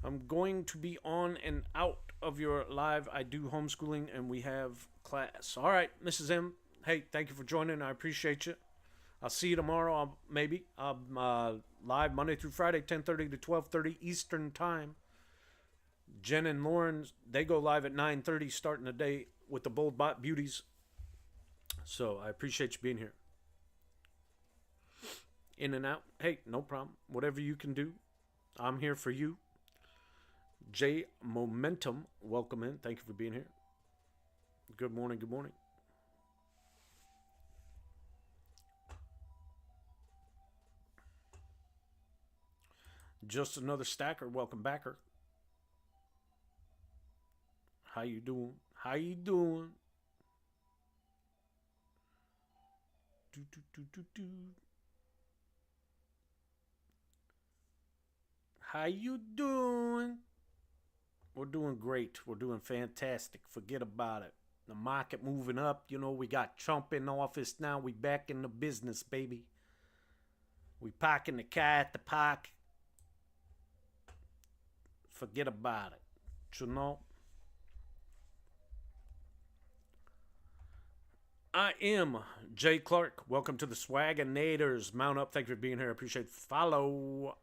I'm going to be on and out of your live. I do homeschooling and we have class. All right, Mrs. M. Hey, thank you for joining. I appreciate you. I'll see you tomorrow. Maybe I'm live Monday through Friday, 10:30 to 12:30 Eastern Time. Jen and Lauren, they go live at 9:30, starting the day with the BoldBot Beauties. So I appreciate you being here. In and out. Hey, no problem. Whatever you can do, I'm here for you. J Momentum, welcome in. Thank you for being here. Good morning. Good morning. Just another stacker. Welcome backer. How you doing? How you doing? How you doing? We're doing great. We're doing fantastic. Forget about it. The market moving up. You know, we got Trump in office now. We back in the business, baby. We parking the car at the park. Forget about it. You know? I am Jay Clark. Welcome to the Swagonators. Mount up. Thank you for being here. I appreciate it. Follow.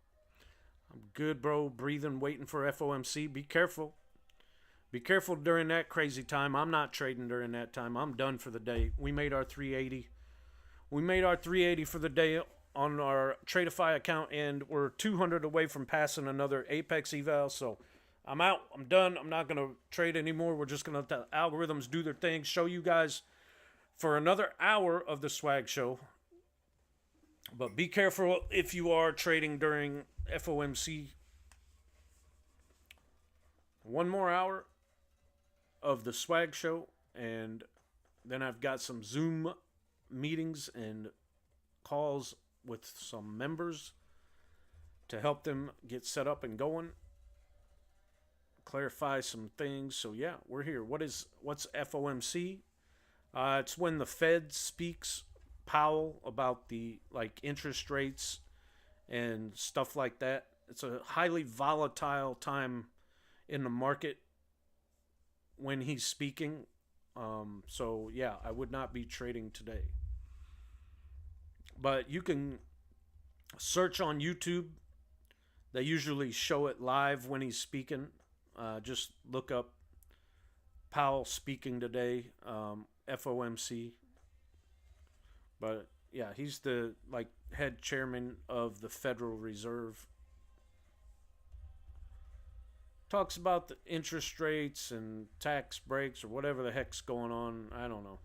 I'm good, bro. Breathing, waiting for FOMC. Be careful. Be careful during that crazy time. I'm not trading during that time. I'm done for the day. We made our 380. We made our 380 for the day on our Tradeify account, and we're 200 away from passing another Apex eval. So I'm out. I'm done. I'm not going to trade anymore. We're just going to let the algorithms do their thing. Show you guys for another hour of the swag show. But be careful if you are trading during FOMC. One more hour of the swag show, and then I've got some Zoom meetings and calls with some members to help them get set up and going, clarify some things. So yeah, we're here. What's FOMC? It's when the Fed speaks, Powell, about the interest rates and stuff like that. It's a highly volatile time in the market when he's speaking. So yeah, I would not be trading today. But you can search on YouTube. They usually show it live when he's speaking. Just look up Powell speaking today, FOMC. But yeah, he's the head chairman of the Federal Reserve. Talks about the interest rates and tax breaks or whatever the heck's going on. I don't know.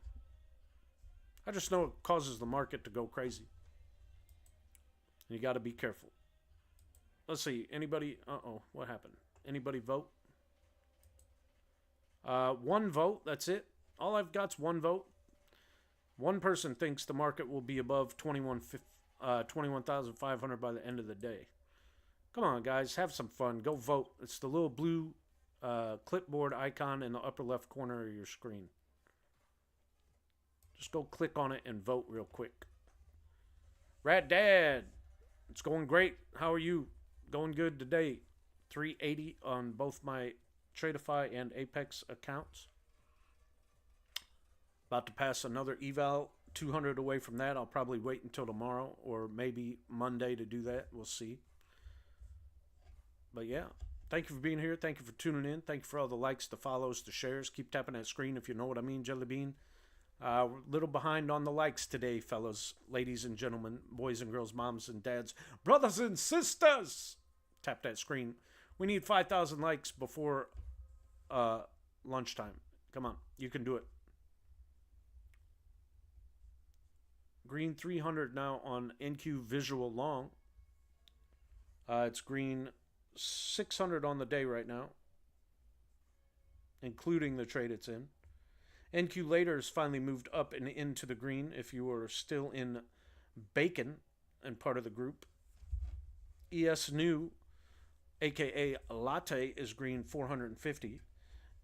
I just know it causes the market to go crazy. You got to be careful. Let's see. Anybody? What happened? Anybody vote? One vote. That's it. All I've got's one vote. One person thinks the market will be above 21,500 by the end of the day. Come on, guys. Have some fun. Go vote. It's the little blue clipboard icon in the upper left corner of your screen. Just go click on it and vote real quick. Rat Dad. It's going great. How are you? Going good today. 380 on both my Tradeify and Apex accounts. About to pass another eval. 200 away from that. I'll probably wait until tomorrow or maybe Monday to do that. We'll see. But yeah, thank you for being here. Thank you for tuning in. Thank you for all the likes, the follows, the shares. Keep tapping that screen if you know what I mean, Jelly Bean. We're a little behind on the likes today, fellas, ladies and gentlemen, boys and girls, moms and dads, brothers and sisters. Tap that screen. We need 5,000 likes before lunchtime. Come on, you can do it. Green 300 now on NQ Visual Long. It's green 600 on the day right now, including the trade it's in. NQ later has finally moved up and into the green if you are still in bacon and part of the group. ES New, aka Latte, is green 450.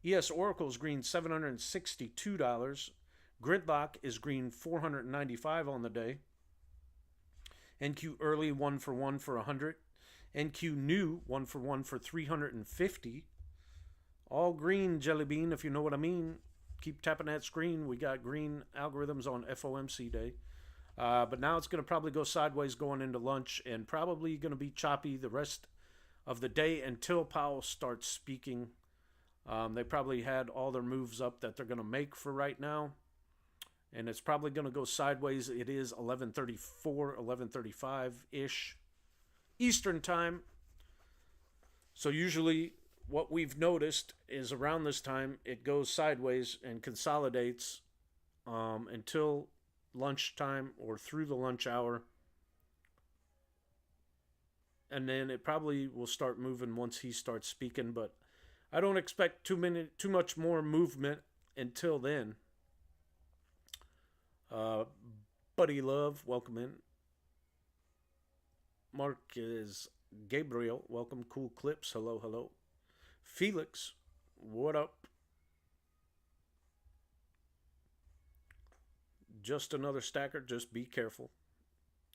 ES Oracle is green $762. Gridlock is green 495 on the day. NQ Early 1 for 1 for 100. NQ New 1 for 1 for 350. All green, Jelly Bean, if you know what I mean. Keep tapping that screen. We got green algorithms on FOMC day. But now it's going to probably go sideways going into lunch and probably going to be choppy the rest of the day until Powell starts speaking. They probably had all their moves up that they're going to make for right now. And it's probably going to go sideways. It is 11:34, 11:35-ish Eastern time. So usually what we've noticed is around this time it goes sideways and consolidates until lunchtime or through the lunch hour. And then it probably will start moving once he starts speaking. But I don't expect too much more movement until then. Buddy Love, welcome in. Mark is Gabriel, welcome. Cool Clips, hello, hello. Felix, what up? Just another stacker, just be careful.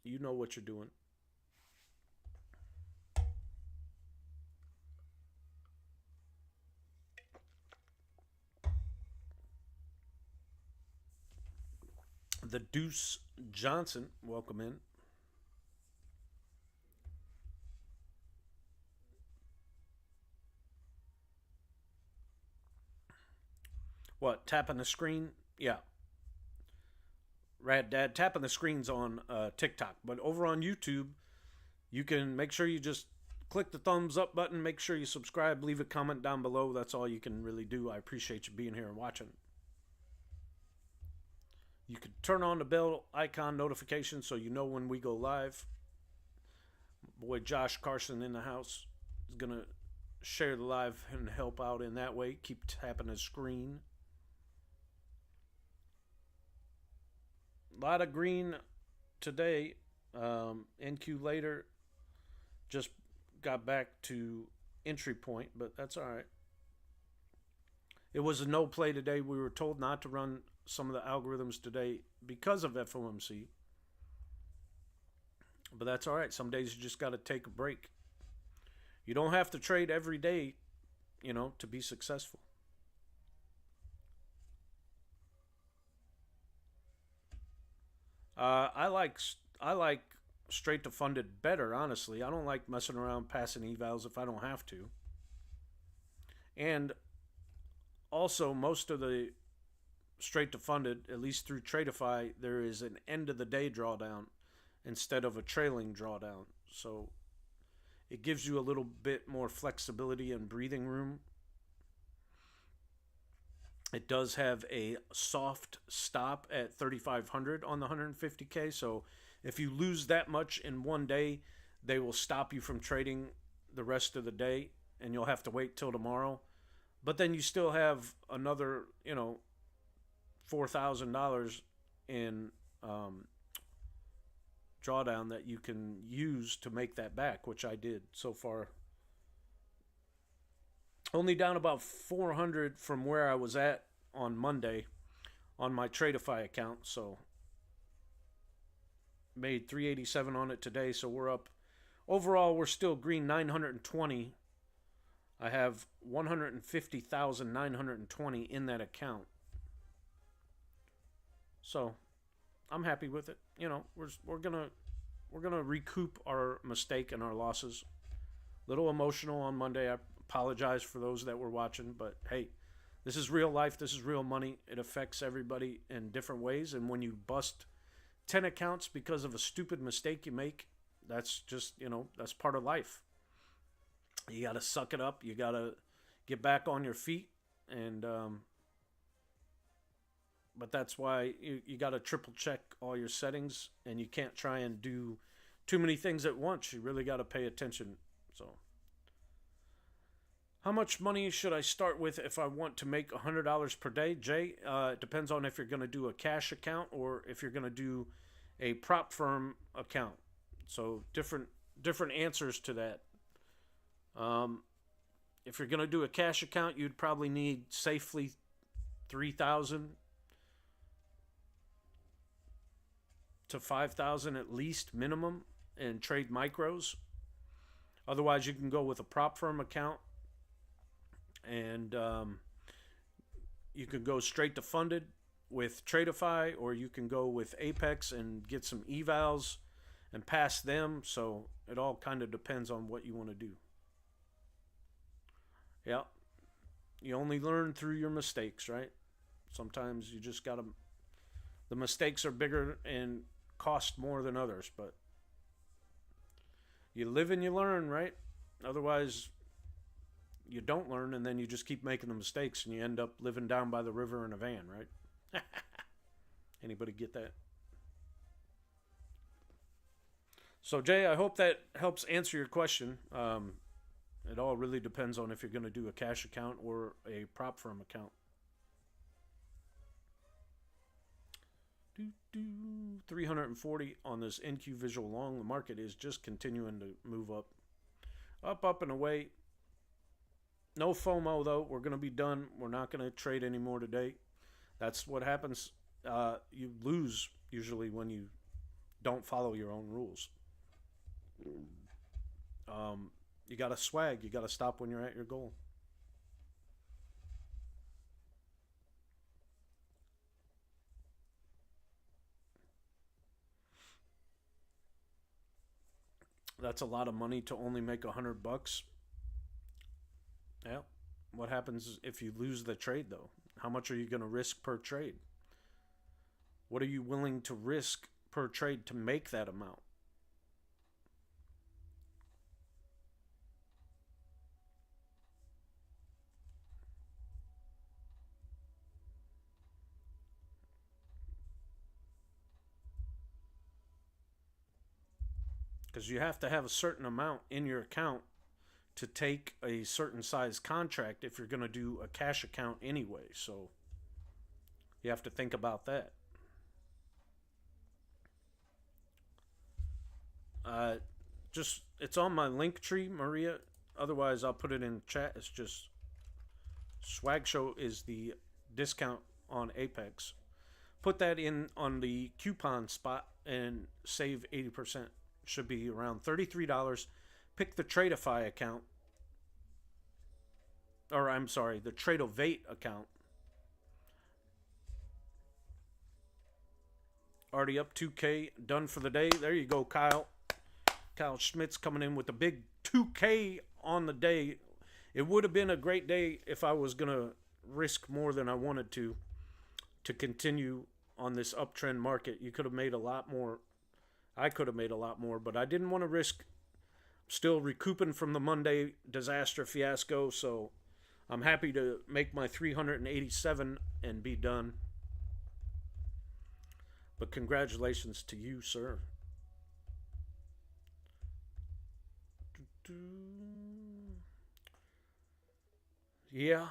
You know what you're doing. The Deuce Johnson, welcome in. What, tapping the screen? Yeah. Rad Dad, tapping the screens on TikTok. But over on YouTube, you can make sure you just click the thumbs up button. Make sure you subscribe. Leave a comment down below. That's all you can really do. I appreciate you being here and watching. You can turn on the bell icon notification so you know when we go live. Boy Josh Carson in the house is going to share the live and help out in that way. Keep tapping the screen. A lot of green today. NQ later just got back to entry point, but that's all right. It was a no play today. We were told not to run some of the algorithms today because of FOMC. But that's all right. Some days you just got to take a break. You don't have to trade every day, to be successful. I like straight to funded better, honestly. I don't like messing around passing evals if I don't have to. And also, most of the straight to funded, at least through Tradeify, there is an end of the day drawdown instead of a trailing drawdown. So it gives you a little bit more flexibility and breathing room. It does have a soft stop at 3,500 on the 150K. So if you lose that much in one day, they will stop you from trading the rest of the day and you'll have to wait till tomorrow. But then you still have another, $4,000 in drawdown that you can use to make that back, which I did so far. Only down about 400 from where I was at on Monday on my Tradeify account. So made 387 on it today. So we're up. Overall, we're still green 920. I have 150,920 in that account. So I'm happy with it. We're gonna recoup our mistake and our losses. Little emotional on Monday. I apologize for those that were watching, but hey, this is real life. This is real money. It affects everybody in different ways. And when you bust 10 accounts because of a stupid mistake you make, that's just, that's part of life. You got to suck it up. You got to get back on your feet and But that's why you got to triple check all your settings, and you can't try and do too many things at once. You really got to pay attention. So, how much money should I start with if I want to make $100 per day? Jay, it depends on if you're going to do a cash account or if you're going to do a prop firm account. So different answers to that. If you're going to do a cash account, you'd probably need safely 3,000 to 5,000 at least minimum and trade micros. Otherwise, you can go with a prop firm account, and you can go straight to funded with Tradeify, or you can go with Apex and get some evals and pass them. So it all kind of depends on what you want to do. Yeah, you only learn through your mistakes, right? Sometimes you just gotta. The mistakes are bigger and cost more than others, but you live and you learn, right? Otherwise, you don't learn, and then you just keep making the mistakes, and you end up living down by the river in a van, right? Anybody get that? So, Jay, I hope that helps answer your question. It all really depends on if you're going to do a cash account or a prop firm account. 340 on this NQ visual long. The market is just continuing to move up. Up and away. No FOMO, though. We're going to be done. We're not going to trade anymore today. That's what happens. You lose usually when you don't follow your own rules. You got to swag. You got to stop when you're at your goal. That's a lot of money to only make $100. Yeah. What happens if you lose the trade, though? How much are you going to risk per trade? What are you willing to risk per trade to make that amount? Because you have to have a certain amount in your account to take a certain size contract if you're going to do a cash account anyway. So you have to think about that. Just it's on my link tree, Maria. Otherwise, I'll put it in chat. It's just Swag Show is the discount on Apex. Put that in on the coupon spot and save 80%. Should be around $33. Pick the Tradeify account. Or I'm sorry, the Tradeovate account. Already up 2K, done for the day. There you go, Kyle. Kyle Schmidt's coming in with a big 2K on the day. It would have been a great day if I was going to risk more than I wanted to continue on this uptrend market. You could have made a lot more. I could have made a lot more, but I didn't want to risk. Still recouping from the Monday disaster fiasco, so I'm happy to make my 387 and be done. But congratulations to you, sir. Yeah,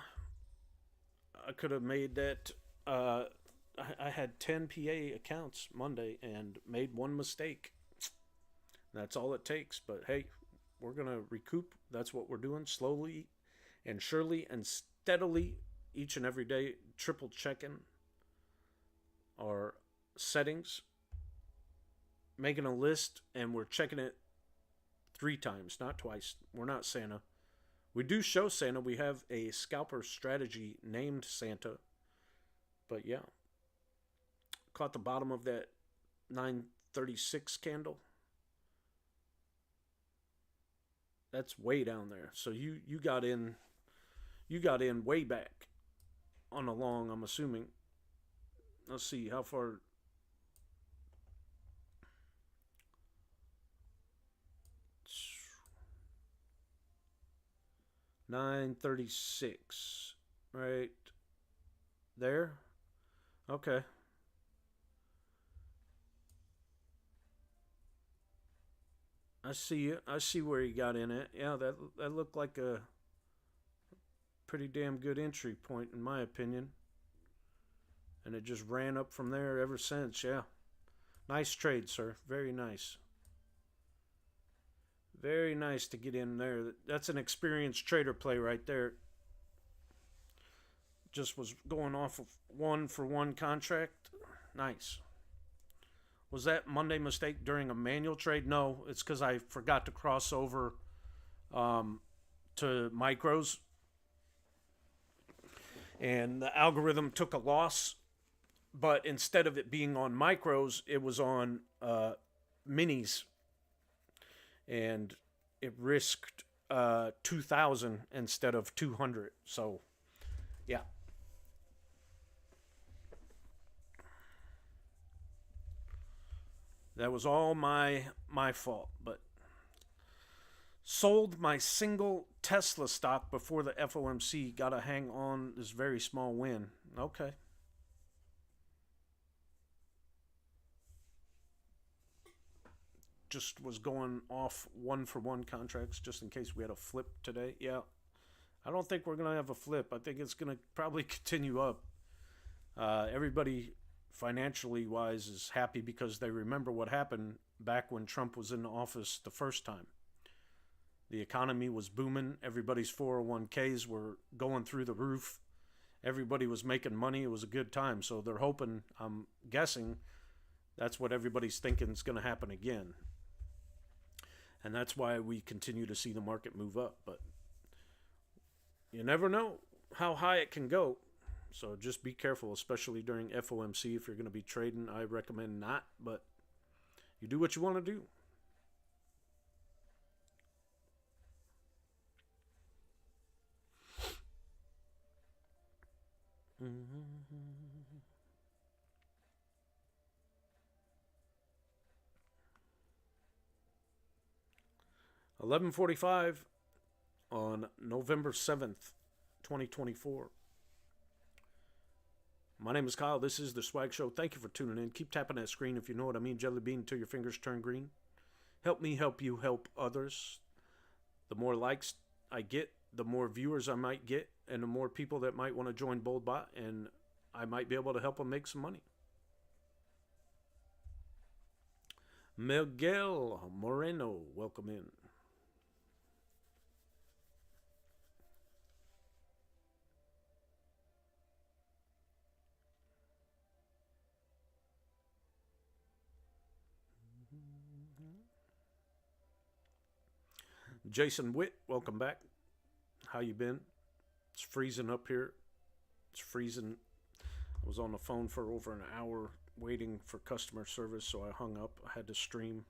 I could have made that. I had 10 PA accounts Monday and made one mistake. That's all it takes. But hey, we're going to recoup. That's what we're doing slowly and surely and steadily each and every day, triple checking our settings, making a list, and we're checking it 3 times, not twice. We're not Santa. We do show Santa. We have a scalper strategy named Santa. But yeah. Caught the bottom of that 936 candle. That's way down there. So you got in way back on a long, I'm assuming. Let's see how far. $936 right there. Okay. I see it. I see where you got in it. Yeah, that looked like a pretty damn good entry point in my opinion. And it just ran up from there ever since. Yeah. Nice trade, sir. Very nice. Very nice to get in there. That's an experienced trader play right there. Just was going off of one for one contract. Nice. Was that Monday mistake during a manual trade? No, it's because I forgot to cross over um, to micros, and the algorithm took a loss. But instead of it being on micros, it was on minis, and it risked 2,000 instead of 200. So, yeah. That was all my fault, but sold my single Tesla stock before the FOMC. Got to hang on this very small win. Okay. Just was going off one for one contracts just in case we had a flip today. Yeah. I don't think we're going to have a flip. I think it's going to probably continue up. Everybody financially wise is happy because they remember what happened back when Trump was in office the first time. The economy was booming. Everybody's 401ks were going through the roof. Everybody was making money. It was a good time. So they're hoping, I'm guessing, that's what everybody's thinking is going to happen again. And that's why we continue to see the market move up. But you never know how high it can go. So just be careful, especially during FOMC. If you're going to be trading, I recommend not. But you do what you want to do. Mm-hmm. 11:45 on November 7th, 2024. My name is Kyle. This is The Swag Show. Thank you for tuning in. Keep tapping that screen if you know what I mean. Jelly bean until your fingers turn green. Help me help you help others. The more likes I get, the more viewers I might get, and the more people that might want to join BoldBot, and I might be able to help them make some money. Miguel Moreno, welcome in. Jason Witt, welcome back. How you been? It's freezing up here. It's freezing. I was on the phone for over an hour waiting for customer service, so I hung up. I had to stream.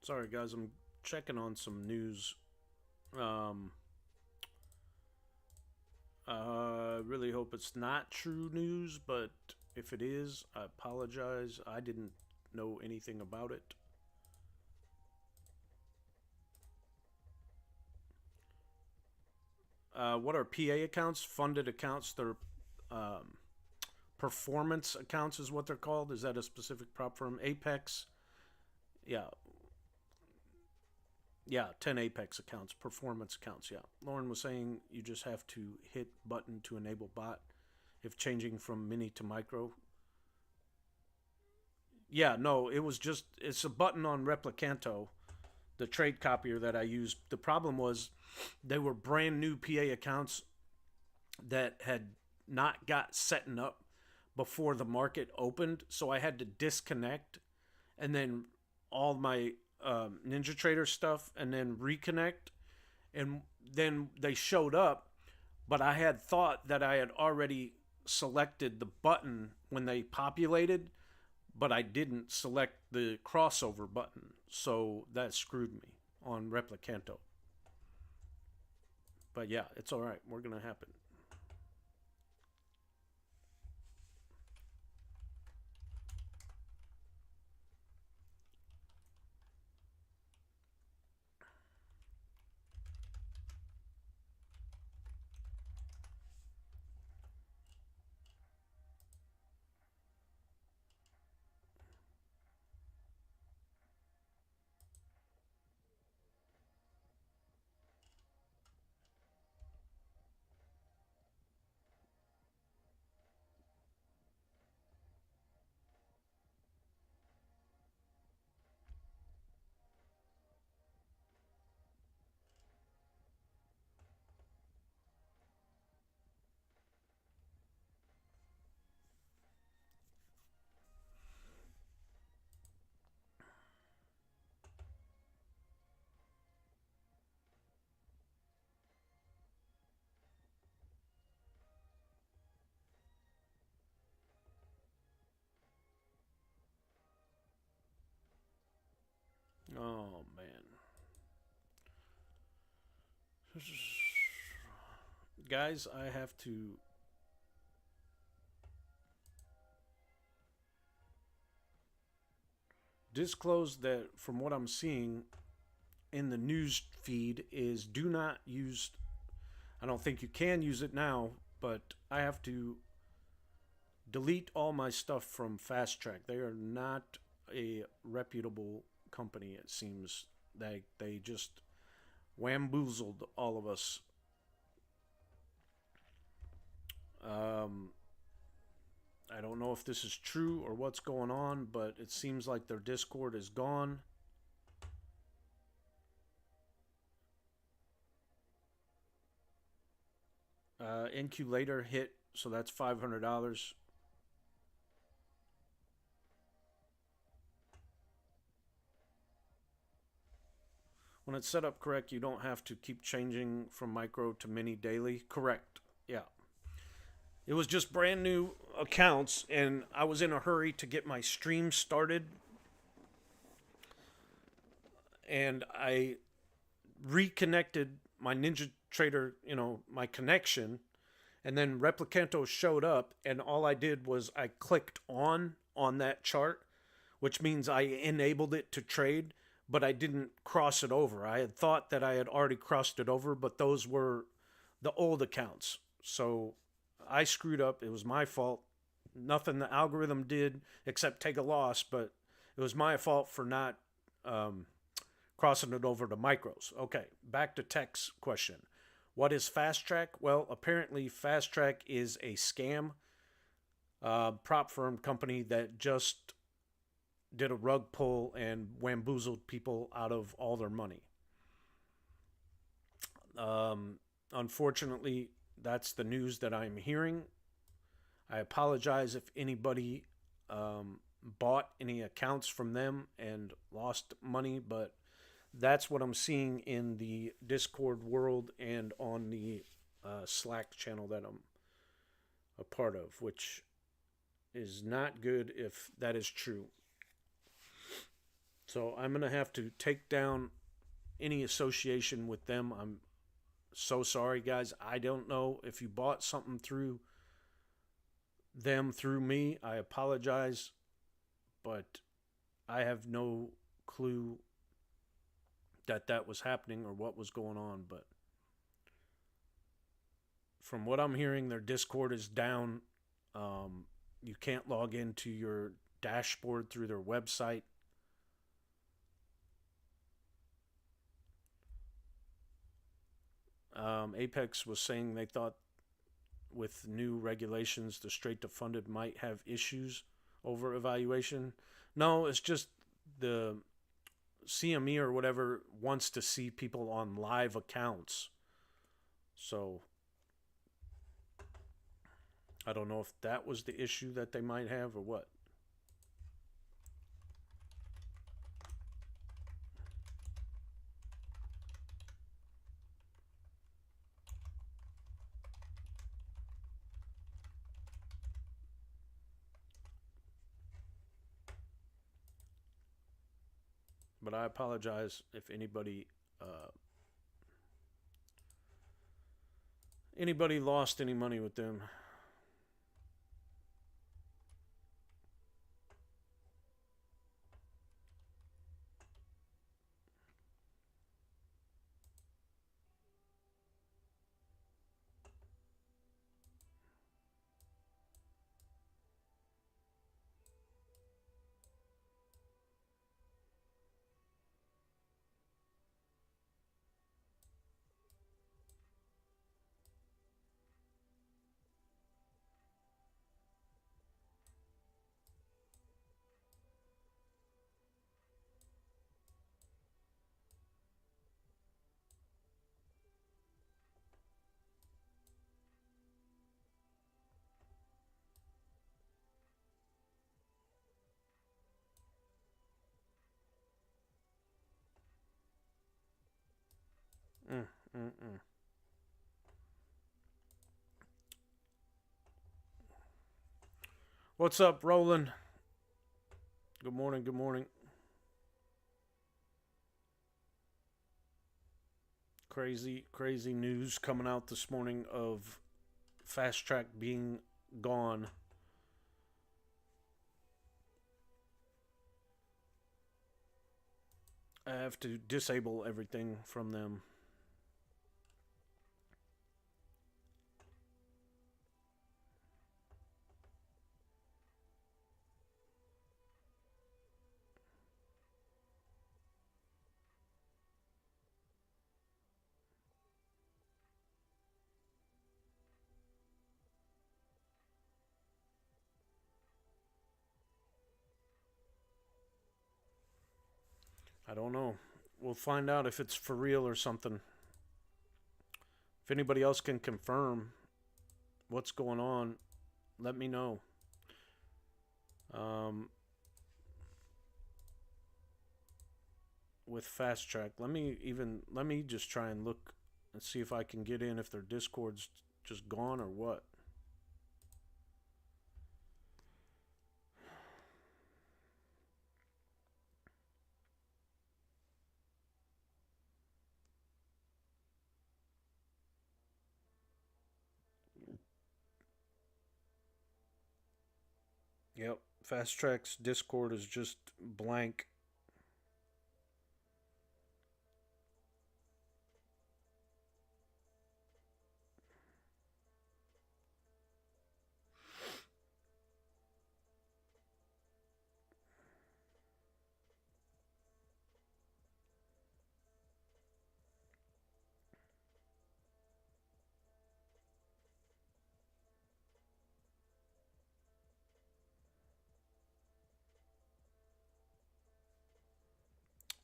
Sorry, guys, I'm checking on some news. Um, really hope it's not true news, but if it is, I apologize. I didn't know anything about it. What are PA accounts? Funded accounts. They're um, performance accounts, is what they're called. Is that a specific prop firm? Apex. Yeah, yeah, 10 Apex accounts, performance accounts. Yeah. Lauren was saying you just have to hit button to enable bot if changing from mini to micro. Yeah, no, it's a button on Replicanto, the trade copier that I used. The problem was they were brand new PA accounts that had not got setting up before the market opened. So I had to disconnect and then all my NinjaTrader stuff and then reconnect. And then they showed up, but I had thought that I had already selected the button when they populated, but I didn't select the crossover button. So that screwed me on Replicanto. But yeah, it's all right. We're going to happen. Oh, man. Guys, I have to disclose that from what I'm seeing in the news feed is do not use. I don't think you can use it now, but I have to delete all my stuff from Fast Track. They are not a reputable company, it seems. They just wamboozled all of us. Um, I don't know if this is true or what's going on, but it seems like their Discord is gone. NQ later hit, so that's $500. When it's set up correct, you don't have to keep changing from micro to mini daily. Correct. Yeah. It was just brand new accounts, and I was in a hurry to get my stream started. And I reconnected my NinjaTrader, my connection, and then Replicanto showed up, and all I did was I clicked on that chart, which means I enabled it to trade, but I didn't cross it over. I had thought that I had already crossed it over, but those were the old accounts. So I screwed up. It was my fault. Nothing the algorithm did except take a loss, but it was my fault for not crossing it over to micros. Okay, back to Tech's question. What is Fast Track? Well, apparently Fast Track is a scam prop firm company that just did a rug pull and wamboozled people out of all their money. Unfortunately, that's the news that I'm hearing. I apologize if anybody bought any accounts from them and lost money, but that's what I'm seeing in the Discord world and on the Slack channel that I'm a part of, which is not good if that is true. So I'm going to have to take down any association with them. I'm so sorry, guys. I don't know if you bought something through them through me. I apologize, but I have no clue that that was happening or what was going on. But from what I'm hearing, their Discord is down. You can't log into your dashboard through their website. Apex was saying they thought with new regulations, the straight to funded might have issues over evaluation. No, it's just the CME or whatever wants to see people on live accounts. So I don't know if that was the issue that they might have or what. But I apologize if anybody lost any money with them. Mm, mm, mm. What's up, Roland? Good morning, good morning. Crazy news coming out this morning of Fast Track being gone. I have to disable everything from them. I don't know. We'll find out if it's for real or something. If anybody else can confirm what's going on, let me know. With Fast Track, let me just try and look and see if I can get in if their Discord's just gone or what. Yep, Fast Track's Discord is just blank.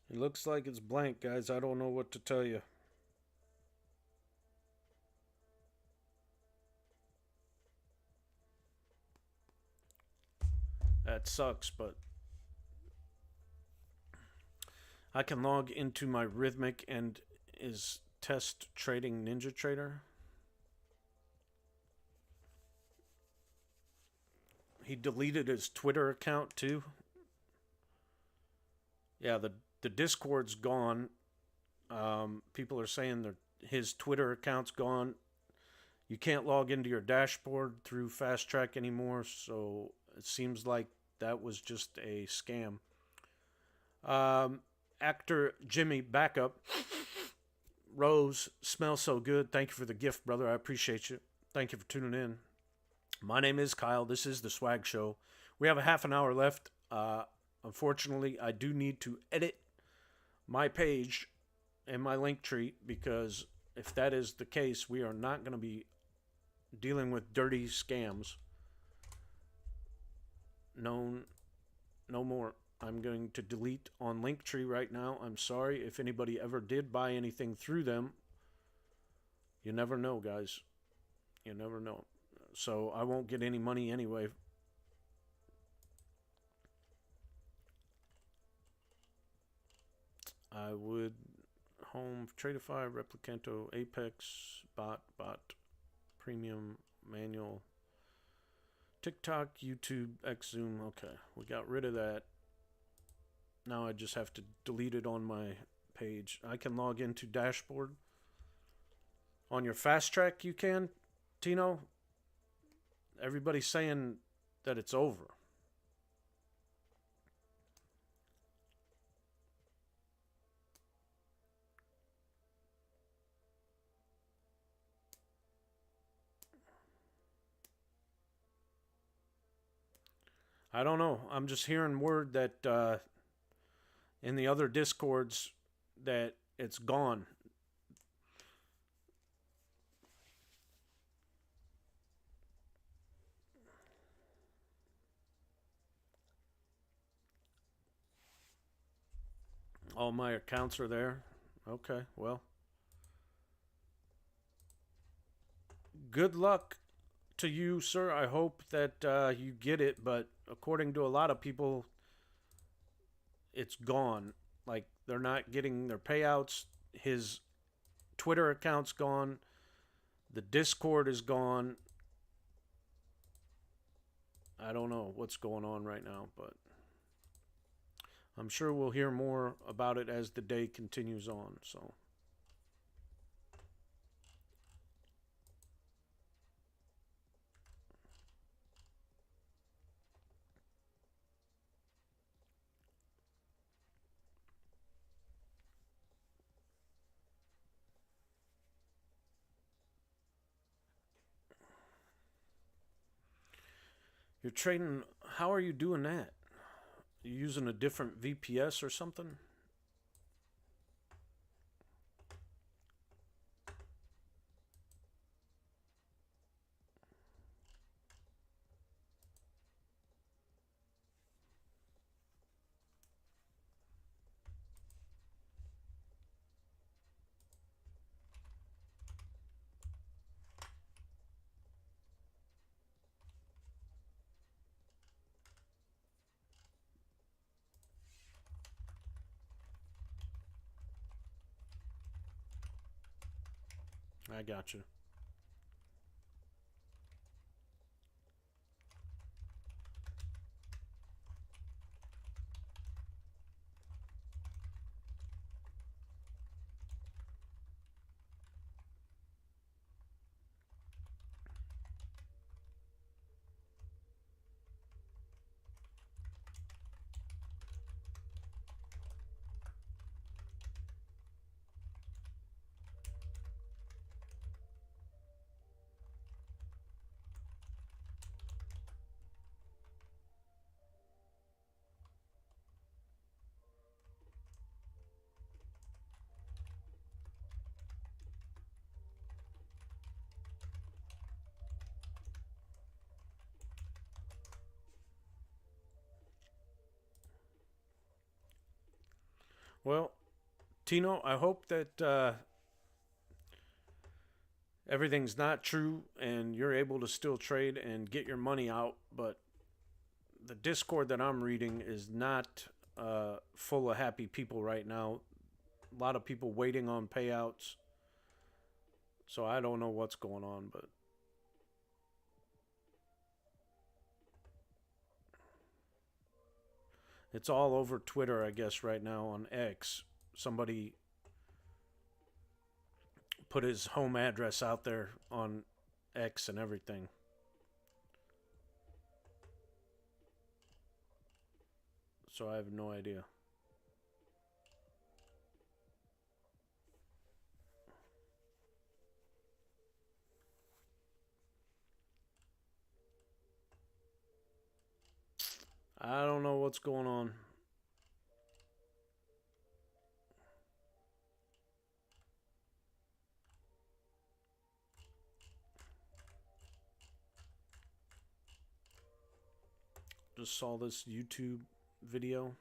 It looks like it's blank, guys. I don't know what to tell you. That sucks, but I can log into my Rhythmic and is test trading NinjaTrader. He deleted his Twitter account too. Yeah, the Discord's gone. People are saying that his Twitter account's gone. You can't log into your dashboard through Fast Track anymore, so it seems like that was just a scam. Um, Actor Jimmy Backup Rose smells so good. Thank you for the gift, brother. I appreciate you. Thank you for tuning in. My name is Kyle. This is the Swag Show. We have a half an hour left. Unfortunately, I do need to edit my page and my link tree because if that is the case, we are not going to be dealing with dirty scams. No, no more. I'm going to delete on Linktree right now. I'm sorry if anybody ever did buy anything through them. You never know, guys. You never know. So I won't get any money anyway. I would home Tradeify, Replicanto, Apex, bot, premium, manual, TikTok, YouTube, Xzoom. Okay, we got rid of that. Now I just have to delete it on my page. I can log into dashboard. On your Fast Track, you can, Tino. Everybody's saying that it's over. I don't know. I'm just hearing word that in the other discords that it's gone. All my accounts are there. Okay, well, good luck to you, sir. I hope that you get it, but according to a lot of people, it's gone. Like, they're not getting their payouts. His Twitter account's gone. The Discord is gone. I don't know what's going on right now, but I'm sure we'll hear more about it as the day continues on. So, you're trading. How are you doing that? You using a different VPS or something? I got you. Well, Tino, I hope that everything's not true and you're able to still trade and get your money out. But the Discord that I'm reading is not full of happy people right now. A lot of people waiting on payouts. So I don't know what's going on, but It's all over Twitter, I guess, right now on X. Somebody put his home address out there on X and everything. So I have no idea. I don't know what's going on. Just saw this YouTube video.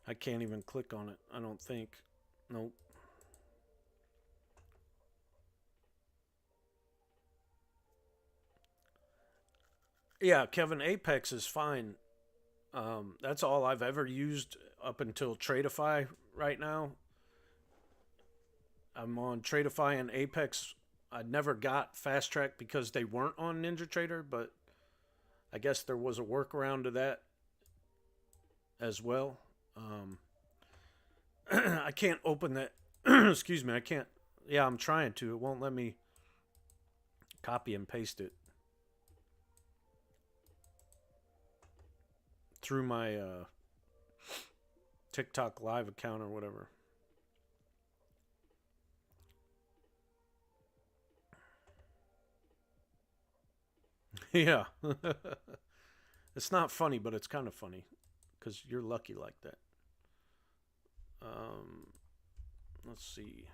I can't even click on it, I don't think. Nope. Yeah, Kevin, Apex is fine. That's all I've ever used up until Tradeify right now. I'm on Tradeify and Apex. I never got Fast Track because they weren't on NinjaTrader, but I guess there was a workaround to that as well. I can't open that. Excuse me. I can't. Yeah, I'm trying to. It won't let me copy and paste it through my TikTok live account or whatever. Yeah. It's not funny, but it's kind of funny because you're lucky like that. Um, let's see.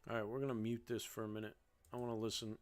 All right, we're going to mute this for a minute. I want to listen.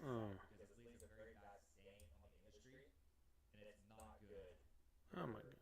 Oh. Oh my god.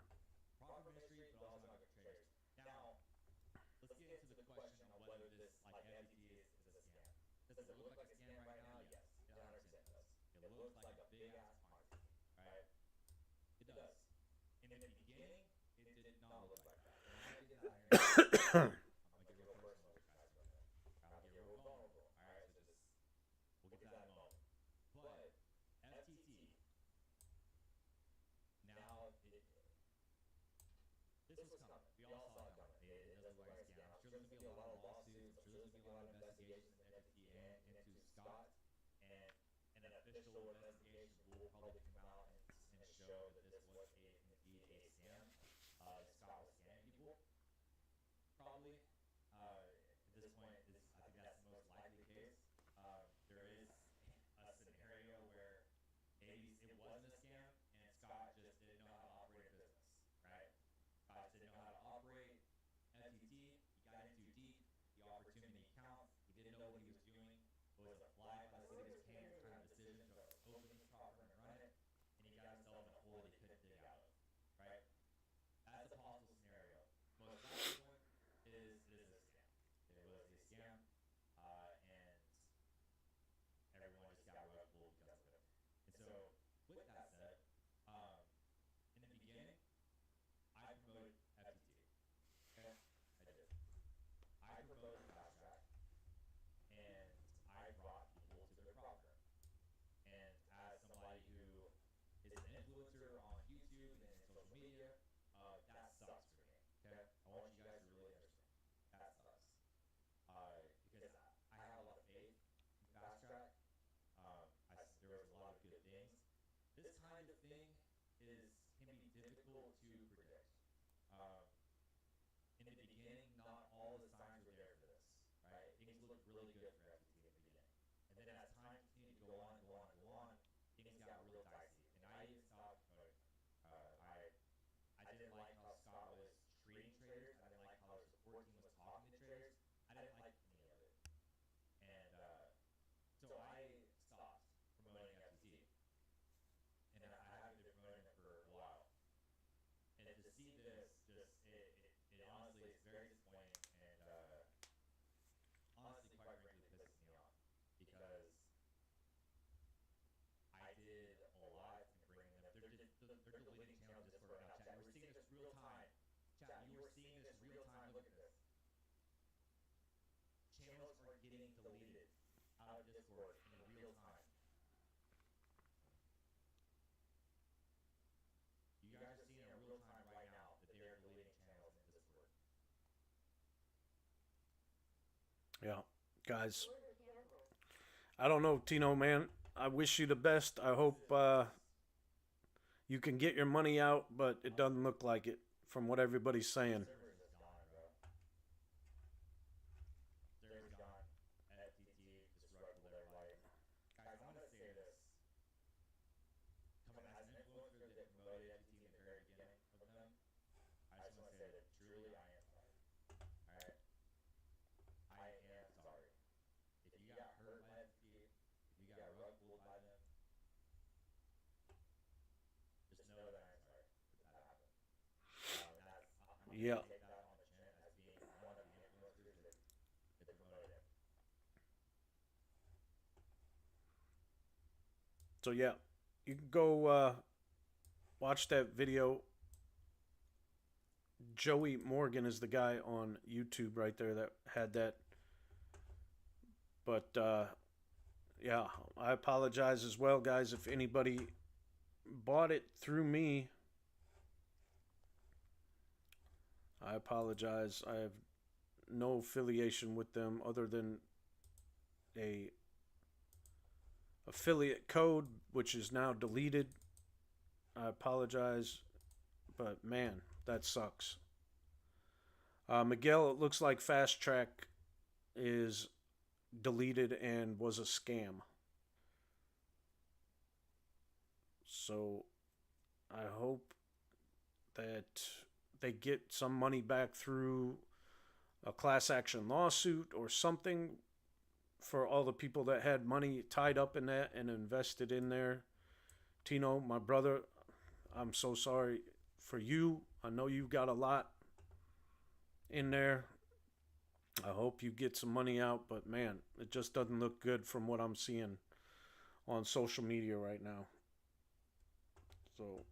Discord in real time. You guys are seeing in real time right now that they're deleting channels in Discord. Yeah, guys. I don't know, Tino, man. I wish you the best. I hope you can get your money out, but it doesn't look like it from what everybody's saying. Server's just gone, bro. Server's gone. FTT disrupted their life. Guys, I'm gonna say this. Coming as an influencer that promoted FTT in the very beginning of them, I just want to say that truly I am sorry. Alright? I am sorry. If you got hurt by FTT, if you got rug pulled by them, just know that I'm sorry that happened. I'm Yeah. gonna take that on the chin as being one of the influencers that promoted it. So yeah, you can go watch that video. Joey Morgan is the guy on YouTube right there that had that. But yeah, I apologize as well, guys, if anybody bought it through me. I apologize. I have no affiliation with them other than a affiliate code, which is now deleted. I apologize, but man, that sucks. Miguel, it looks like Fast Track is deleted and was a scam. So I hope that they get some money back through a class action lawsuit or something for all the people that had money tied up in that and invested in there. Tino, my brother, I'm so sorry for you. I know you got a lot in there. I hope you get some money out, but man, it just doesn't look good from what I'm seeing on social media right now. So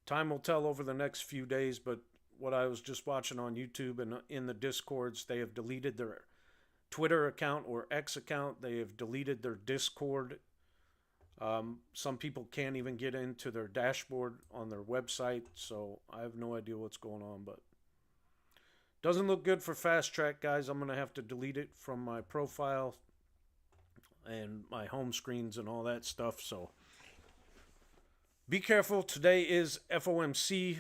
time will tell over the next few days, but what I was just watching on YouTube and in the Discords, they have deleted their Twitter account or X account. They have deleted their Discord. Some people can't even get into their dashboard on their website, so I have no idea what's going on, but doesn't look good for Fast Track, guys. I'm going to have to delete it from my profile and my home screens and all that stuff, so be careful. Today is FOMC.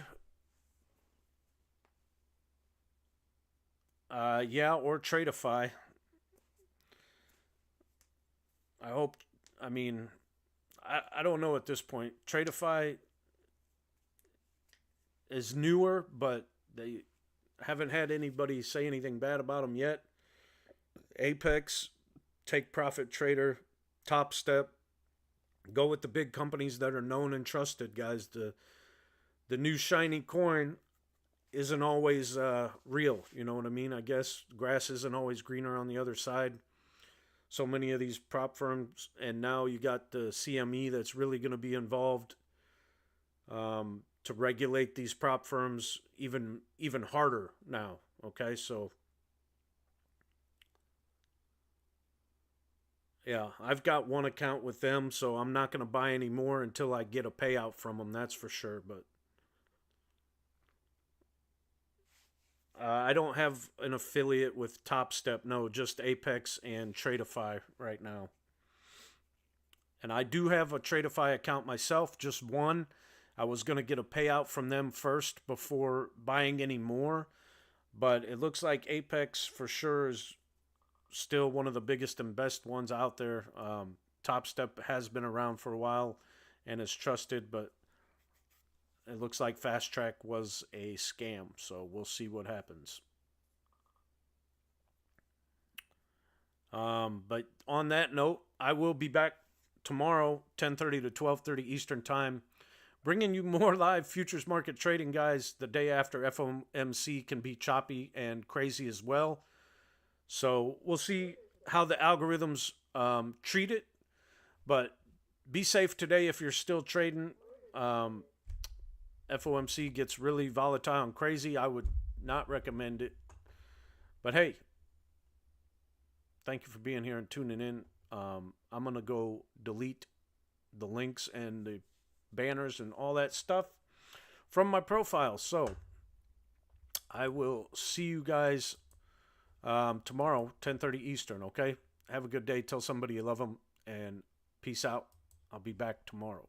Yeah, or Tradeify. I hope, I mean, I don't know at this point. Tradeify is newer, but they haven't had anybody say anything bad about them yet. Apex, Take Profit Trader, Top Step. Go with the big companies that are known and trusted, guys. The new shiny coin isn't always real. You know what I mean? I guess grass isn't always greener on the other side. So many of these prop firms, and now you got the CME that's really going to be involved to regulate these prop firms even harder now. Okay, so yeah, I've got one account with them, so I'm not going to buy any more until I get a payout from them. That's for sure. But I don't have an affiliate with Top Step. No, just Apex and Tradeify right now. And I do have a Tradeify account myself, just one. I was going to get a payout from them first before buying any more. But it looks like Apex for sure is still one of the biggest and best ones out there. Top Step has been around for a while and is trusted, but it looks like Fast Track was a scam, so we'll see what happens. But on that note, I will be back tomorrow, 10:30 to 12:30 Eastern Time, bringing you more live futures market trading, guys. The day after FOMC can be choppy and crazy as well. So we'll see how the algorithms treat it. But be safe today if you're still trading. FOMC gets really volatile and crazy. I would not recommend it. But hey, thank you for being here and tuning in. I'm going to go delete the links and the banners and all that stuff from my profile. So I will see you guys tomorrow, 10:30 Eastern, okay? Have a good day. Tell somebody you love them, and peace out. I'll be back tomorrow.